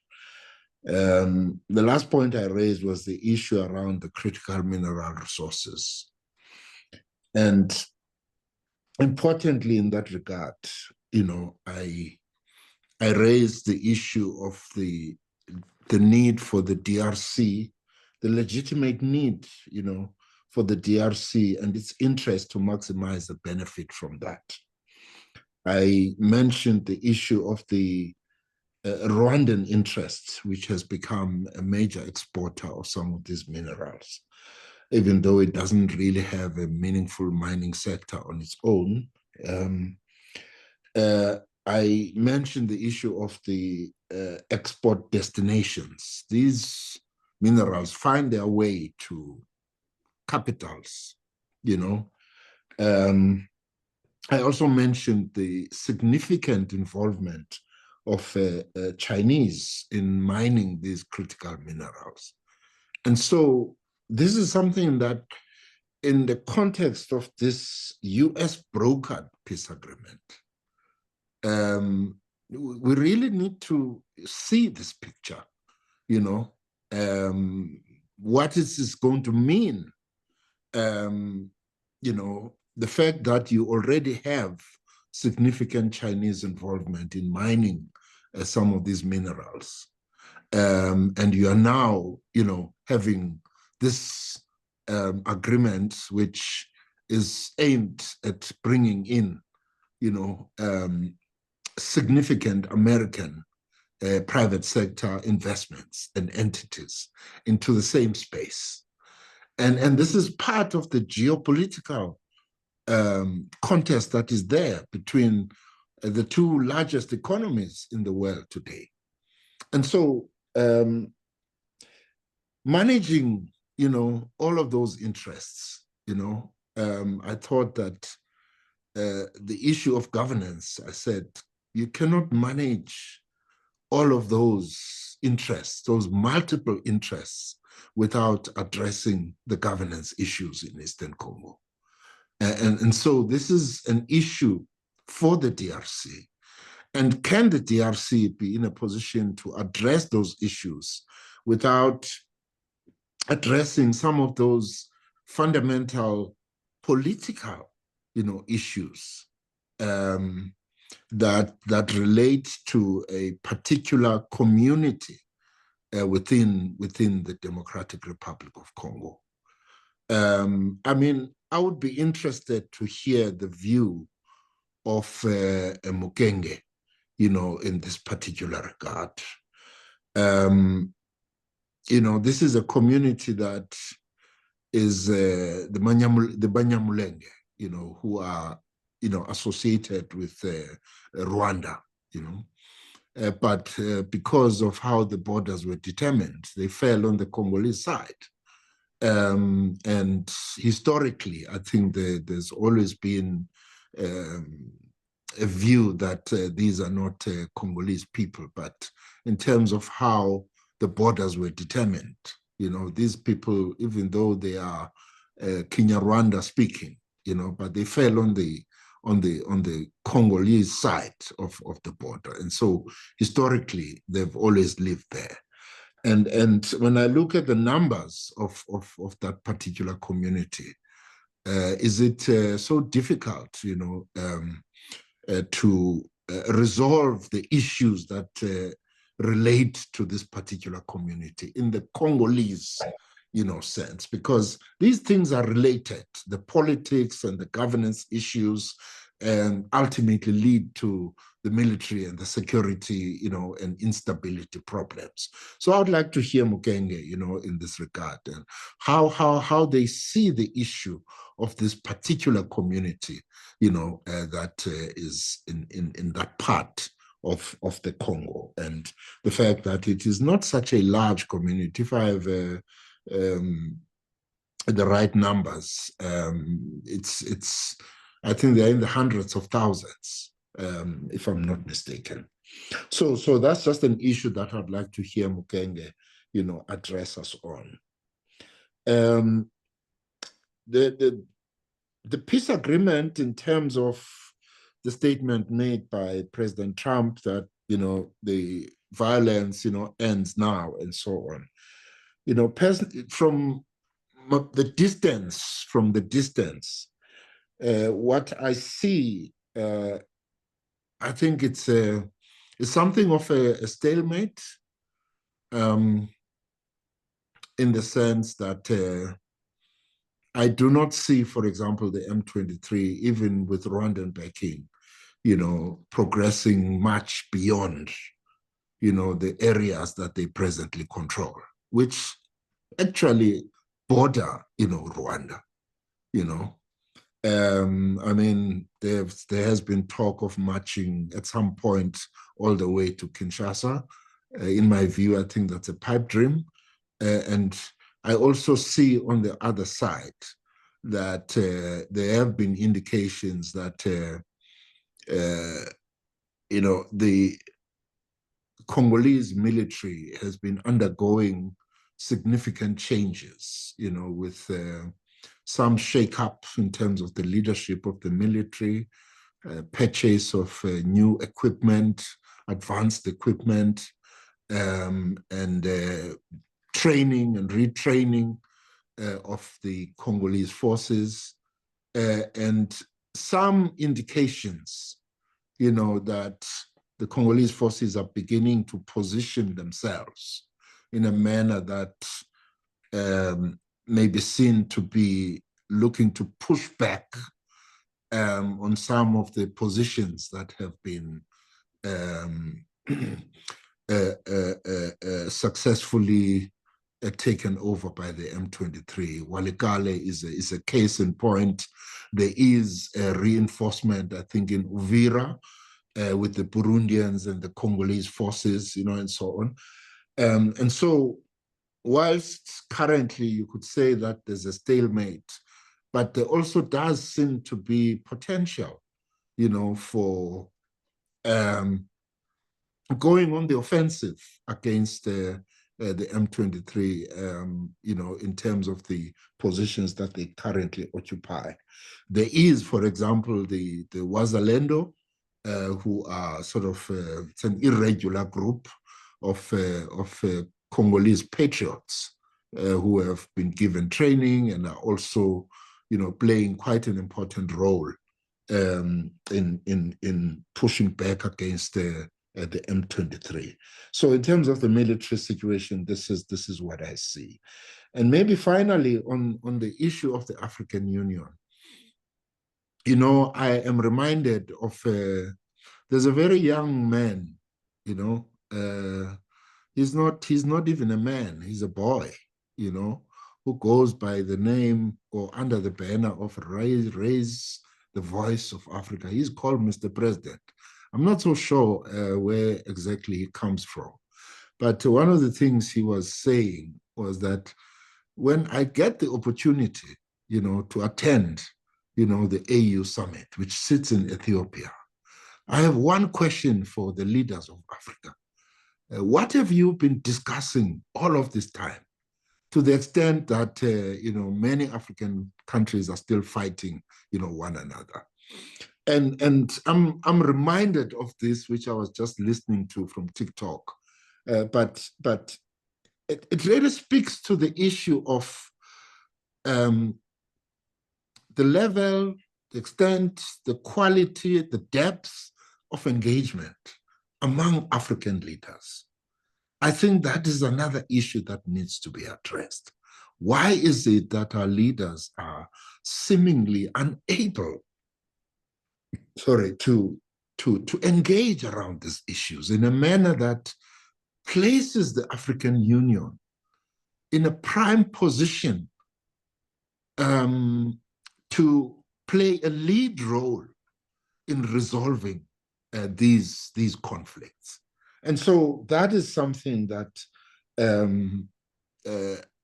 The last point I raised was the issue around the critical mineral resources. And importantly in that regard, I raised the issue of the need for the DRC, the legitimate need, for the DRC and its interest to maximize the benefit from that. I mentioned the issue of the Rwandan interest, which has become a major exporter of some of these minerals, even though it doesn't really have a meaningful mining sector on its own. I mentioned the issue of the export destinations. These minerals find their way to capitals, I also mentioned the significant involvement of Chinese in mining these critical minerals. And so this is something that in the context of this US brokered peace agreement, we really need to see this picture, what is this going to mean? The fact that you already have significant Chinese involvement in mining some of these minerals, and you are now, having this agreement which is aimed at bringing in, significant American private sector investments and entities into the same space. And this is part of the geopolitical contest that is there between the two largest economies in the world today. And so managing, all of those interests, I thought that the issue of governance, I said, you cannot manage all of those interests, those multiple interests, without addressing the governance issues in Eastern Congo. And so this is an issue for the DRC. And can the DRC be in a position to address those issues without addressing some of those fundamental political, issues that relate to a particular community within the Democratic Republic of Congo? I would be interested to hear the view of Mukenge, in this particular regard. This is a community that is the Banyamulenge, who are, associated with Rwanda, but because of how the borders were determined, they fell on the Congolese side. And historically, I think there's always been a view that these are not Congolese people, but in terms of how the borders were determined, these people, even though they are Kinyarwanda speaking, but they fell on the Congolese side of the border. And so historically, they've always lived there. And when I look at the numbers of that particular community, is it so difficult, to resolve the issues that relate to this particular community in the Congolese, sense? Because these things are related. The politics and the governance issues ultimately lead to the military and the security, and instability problems. So I would like to hear Mukenge, in this regard, and how they see the issue of this particular community, that is in that part of the Congo, and the fact that it is not such a large community. If I have the right numbers, it's I think they're in the hundreds of thousands, if I'm not mistaken. So that's just an issue that I'd like to hear Mukenge, address us on. The peace agreement, in terms of the statement made by President Trump that, the violence, ends now and so on. From the distance, what I see, I think it's something of a stalemate, in the sense that I do not see, for example, the M23, even with Rwandan backing, progressing much beyond, the areas that they presently control, which actually border, Rwanda, I mean, there has been talk of marching at some point all the way to Kinshasa. In my view, I think that's a pipe dream. And I also see on the other side that there have been indications that, the Congolese military has been undergoing significant changes, with some shake-up in terms of the leadership of the military, purchase of new equipment, advanced equipment, and training and retraining of the Congolese forces, and some indications, that the Congolese forces are beginning to position themselves in a manner that may be seen to be looking to push back on some of the positions that have been successfully taken over by the M23. Walikale is a case in point. There is a reinforcement, I think, in Uvira with the Burundians and the Congolese forces, and so on. And so, whilst currently you could say that there's a stalemate, but there also does seem to be potential, for going on the offensive against the M23, in terms of the positions that they currently occupy. There is, for example, the Wazalendo, who are sort of, it's an irregular group of Congolese patriots who have been given training and are also, playing quite an important role in pushing back against the M23. So in terms of the military situation, this is what I see. And maybe finally on the issue of the African Union, I am reminded of, there's a very young man, he's not even a man, he's a boy, who goes by the name or under the banner of Raise the Voice of Africa. He's called Mr. President. I'm not so sure where exactly he comes from, but one of the things he was saying was that when I get the opportunity, to attend, the AU summit, which sits in Ethiopia, I have one question for the leaders of Africa. What have you been discussing all of this time? to the extent that, many African countries are still fighting, one another. And I'm reminded of this, which I was just listening to from TikTok, but it really speaks to the issue of the level, the extent, the quality, the depth of engagement among African leaders. I think that is another issue that needs to be addressed. Why is it that our leaders are seemingly unable, to engage around these issues in a manner that places the African Union in a prime position to play a lead role in resolving these conflicts? And so that is something that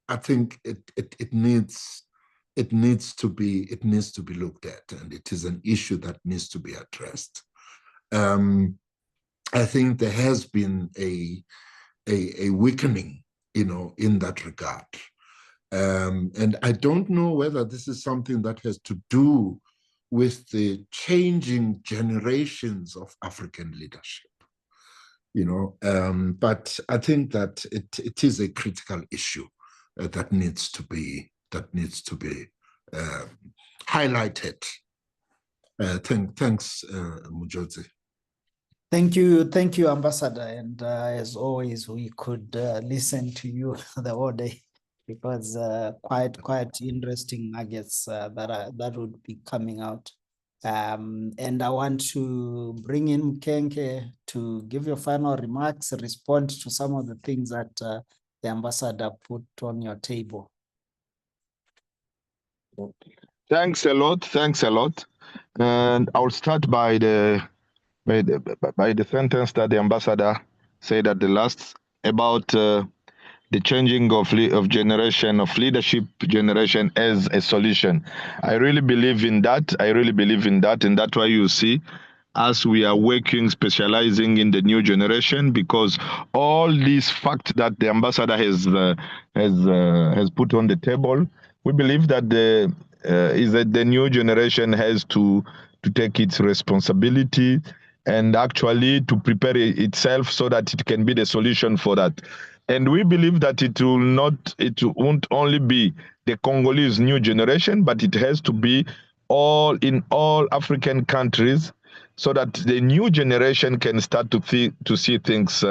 I think it needs to be looked at, and it is an issue that needs to be addressed. I think there has been a weakening, in that regard. And I don't know whether this is something that has to do with the changing generations of African leadership, but I think that it is a critical issue that needs to be highlighted. Thanks, Mujodzi. Thank you, Ambassador. And as always, we could listen to you the whole day, because quite interesting nuggets that would be coming out. And I want to bring in Mkenke to give your final remarks, respond to some of the things that the ambassador put on your table. Thanks a lot. And I'll start by the sentence that the ambassador said at the last about the changing of generation, of leadership generation as a solution. I really believe in that. And that's why you see us, we are working, specializing in the new generation, because all these facts that the ambassador has put on the table, we believe that the new generation has to take its responsibility and actually to prepare itself so that it can be the solution for that. And we believe that it won't only be the Congolese new generation, but it has to be in all African countries, so that the new generation can start to see things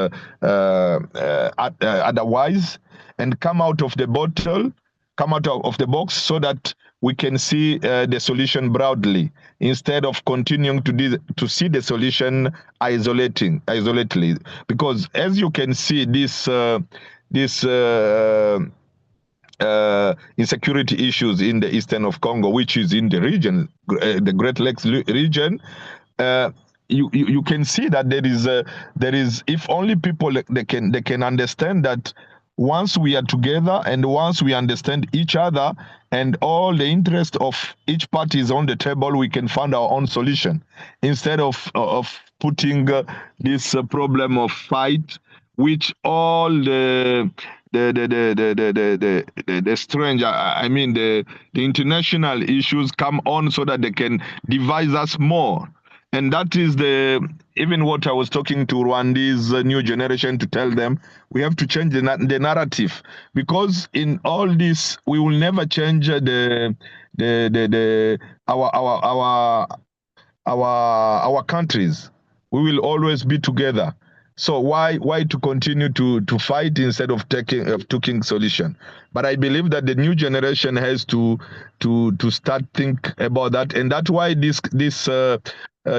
otherwise, and come out of the box, so that we can see the solution broadly, instead of continuing to see the solution isolatedly. Because as you can see, this insecurity issues in the eastern of Congo, which is in the region, the Great Lakes region, you can see that there is if only people they can understand that once we are together and once we understand each other and all the interest of each party is on the table, we can find our own solution, instead of putting this problem of fight, which all the strange, I mean the international issues come on, so that they can divide us more. And that is even what I was talking to Rwandese new generation, to tell them we have to change the narrative, because in all this we will never change our countries. We will always be together. So why to continue to fight instead of taking solution? But I believe that the new generation has to start think about that, and that's why this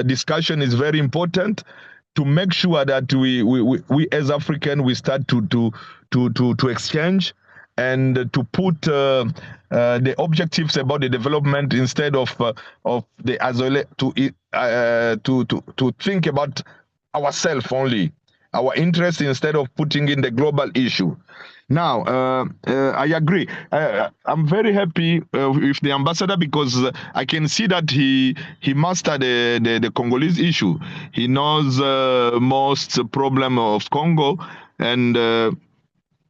discussion is very important, to make sure that we as African, we start to exchange and to put the objectives about the development, instead of the isolate, to think about ourselves only, our interest, instead of putting in the global issue. Now, I agree. I'm very happy with the ambassador, because I can see that he mastered the Congolese issue. He knows most problem of Congo, and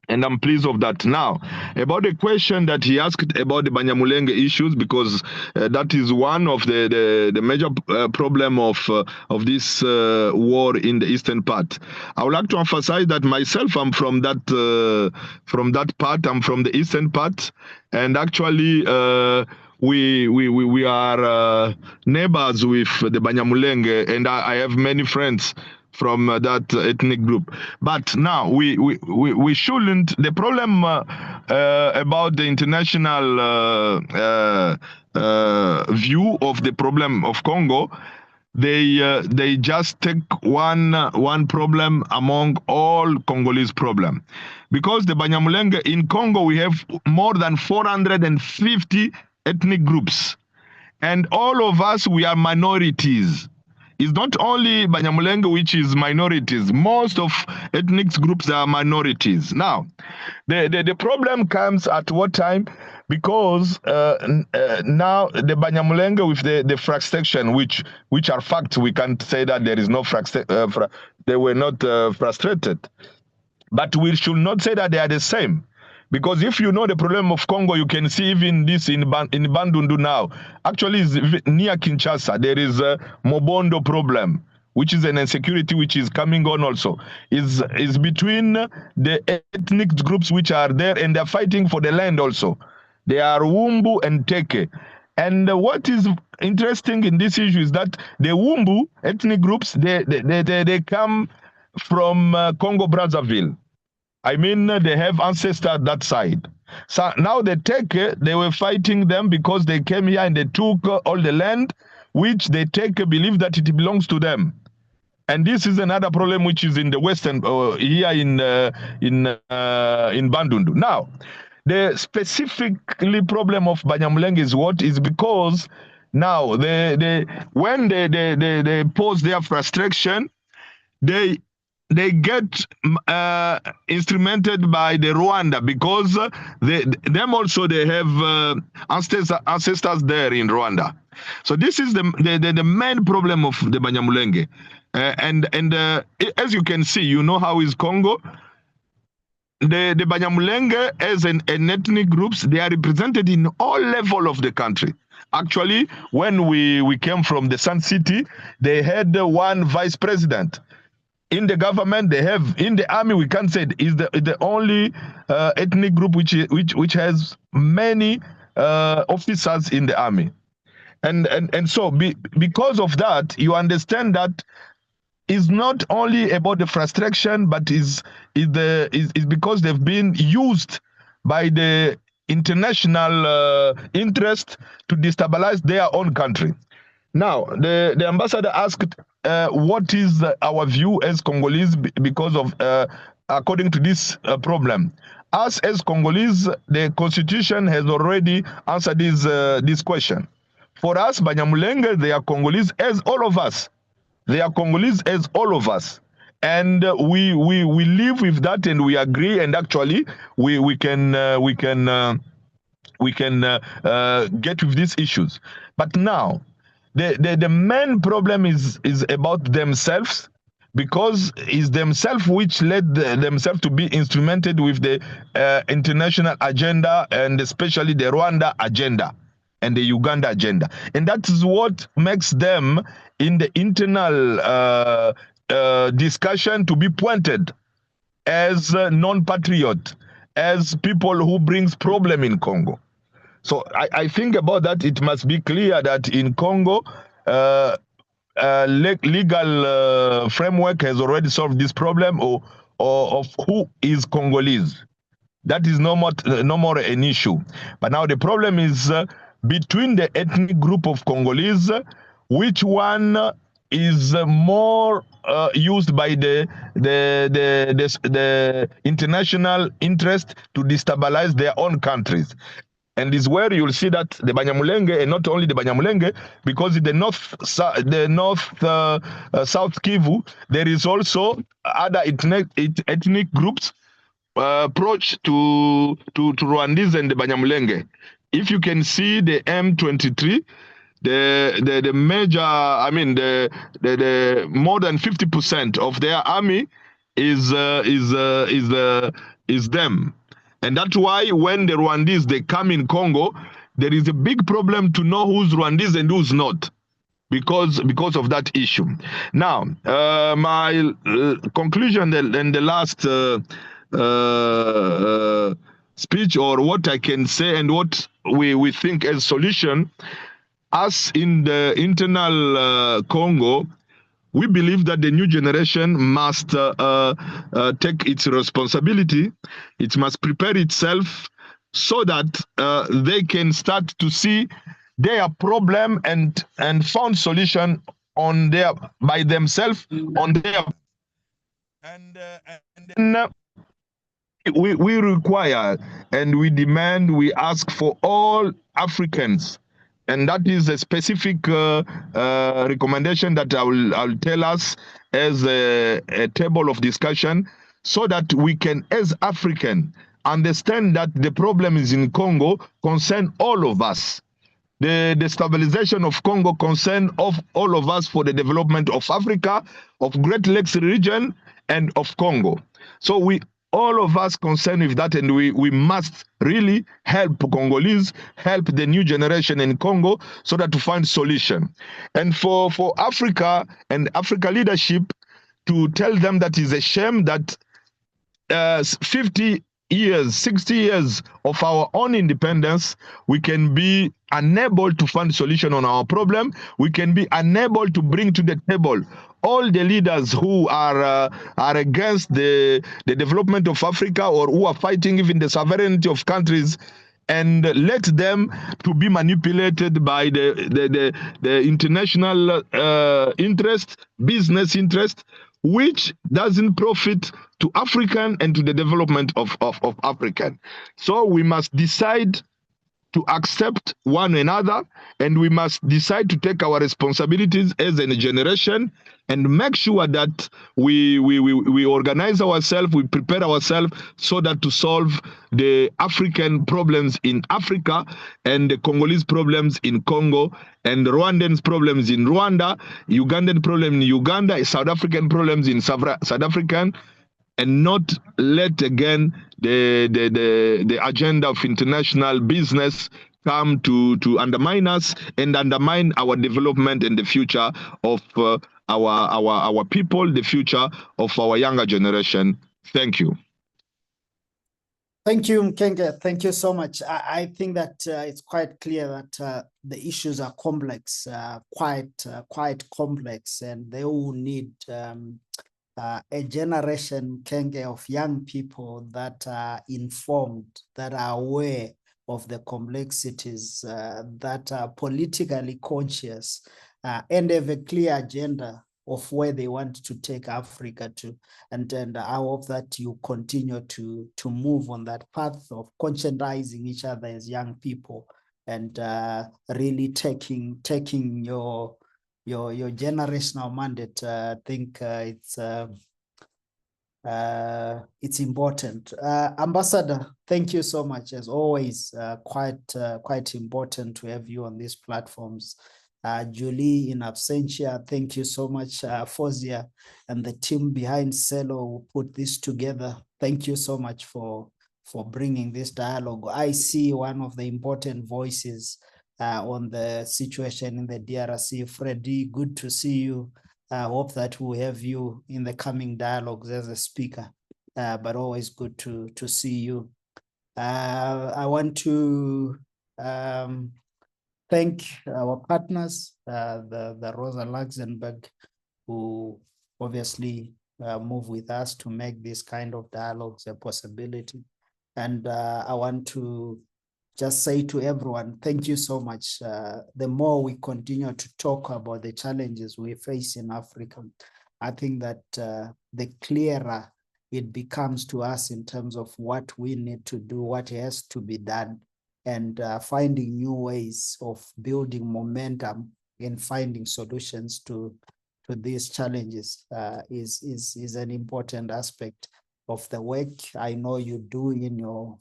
And I'm pleased of that. Now, about the question that he asked about the Banyamulenge issues, because that is one of the major problem of this war in the eastern part. I would like to emphasize that myself, I'm from that part. I'm from the eastern part, and actually, we are neighbors with the Banyamulenge, and I have many friends from that ethnic group. But now we shouldn't. The problem about the international view of the problem of Congo, they just take one problem among all Congolese problem, because the Banyamulenge in Congo, we have more than 450 ethnic groups, and all of us, we are minorities. It's not only Banyamulenge which is minorities. Most of ethnic groups are minorities. Now, the problem comes at what time? Because now the Banyamulenge with the frustration, which are facts, we can't say that there is no frustration. They were not frustrated. But we should not say that they are the same. Because if you know the problem of Congo, you can see even this in Bandundu now. Actually, it's near Kinshasa. There is a Mobondo problem, which is an insecurity which is coming on also. Is between the ethnic groups which are there, and they're fighting for the land also. They are Wumbu and Teke. And what is interesting in this issue is that the Wumbu ethnic groups, they come from Congo Brazzaville. I mean, they have ancestors that side. So now they were fighting them because they came here and they took all the land, which they believe that it belongs to them. And this is another problem which is in the western here in Bandundu. Now, the specifically problem of Banyamulenge is what is because now when they pose their frustration, they get instrumented by the Rwanda, because them also they have ancestors there in Rwanda. So this is the main problem of the Banyamulenge. And as you can see, you know how is Congo. The Banyamulenge as an ethnic groups, they are represented in all level of the country. Actually, when we came from the Sun City, they had one vice president. In the government, they have. In the army, we can't say it is the only ethnic group which has many officers in the army, and so because of that, you understand that is not only about the frustration, but is because they've been used by the international interest to destabilize their own country. Now, the ambassador asked, what is our view as Congolese because of, according to this problem. Us as Congolese, the constitution has already answered this question. For us, Banyamulenge, they are Congolese as all of us. They are Congolese as all of us. And we live with that, and we agree, and actually we can get with these issues. But now, the main problem is about themselves, because it's themselves which led themselves to be instrumented with the international agenda, and especially the Rwanda agenda and the Uganda agenda. And that is what makes them in the internal discussion to be pointed as non-patriot, as people who brings problem in Congo. So I think about that, it must be clear that in Congo, legal framework has already solved this problem of who is Congolese. That is no more an issue. But now the problem is between the ethnic group of Congolese, which one is more used by the international interest to destabilize their own countries. And is where you'll see that the Banyamulenge, and not only the Banyamulenge, because in the south Kivu, there is also other ethnic groups approach to Rwandese and the Banyamulenge. If you can see the M23, the major, I mean the more than 50% of their army is them. And that's why when the Rwandese, they come in Congo, there is a big problem to know who's Rwandese and who's not, because of that issue. Now, my conclusion and the last speech, or what I can say and what we think as solution, us in the internal Congo, we believe that the new generation must take its responsibility. It must prepare itself so that they can start to see their problem and found solution on their by themselves on their and then we require and we demand, we ask for all Africans, and that is a specific recommendation that I'll tell us as a table of discussion, so that we can, as African, understand that the problem is in Congo concern all of us. The stabilization of Congo concern of all of us for the development of Africa, of Great Lakes region, and of Congo. So we all of us concerned with that, and we must really help Congolese, help the new generation in Congo, so that to find solution. And for Africa and Africa leadership to tell them that is a shame that 50 years, 60 years of our own independence, we can be unable to find solution on our problem. We can be unable to bring to the table all the leaders who are against the development of Africa, or who are fighting even the sovereignty of countries, and let them to be manipulated by the international interest, business interest, which doesn't profit to African and to the development of African. So we must decide to accept one another, and we must decide to take our responsibilities as a generation and make sure that we organize ourselves, we prepare ourselves, so that to solve the African problems in Africa, and the Congolese problems in Congo, and Rwandans problems in Rwanda, Ugandan problem in Uganda, South African problems in South African, and not let again the agenda of international business come to undermine us and undermine our development and the future of our people, the future of our younger generation. Thank you. Thank you, Mkenge. Thank you so much. I think that it's quite clear that the issues are complex, quite complex, and they will need a generation, Mkenge, of young people that are informed, that are aware of the complexities, that are politically conscious, and have a clear agenda of where they want to take Africa to. And I hope that you continue to move on that path of conscientizing each other as young people, and really taking your generational mandate. I think it's important. Ambassador, thank you so much. As always, quite important to have you on these platforms. Julie in absentia, thank you so much. Fozia and the team behind SALO who put this together, thank you so much for bringing this dialogue. I see one of the important voices on the situation in the DRC. Freddie, good to see you. I hope that we'll have you in the coming dialogues as a speaker, but always good to see you. I want to thank our partners, the Rosa Luxemburg, who obviously move with us to make this kind of dialogues a possibility. And I want to just say to everyone, thank you so much. The more we continue to talk about the challenges we face in Africa, I think that the clearer it becomes to us in terms of what we need to do, what has to be done, and finding new ways of building momentum and finding solutions to these challenges is an important aspect of the work I know you do in your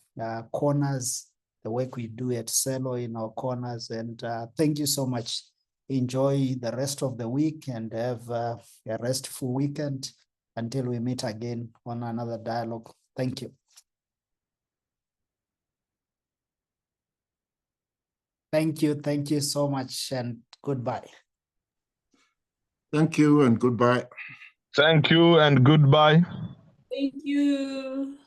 corners, the work we do at SALO in our corners. And thank you so much. Enjoy the rest of the week and have a restful weekend. until we meet again on another dialogue. Thank you. Thank you so much, and goodbye. Thank you and goodbye. Thank you and goodbye. Thank you.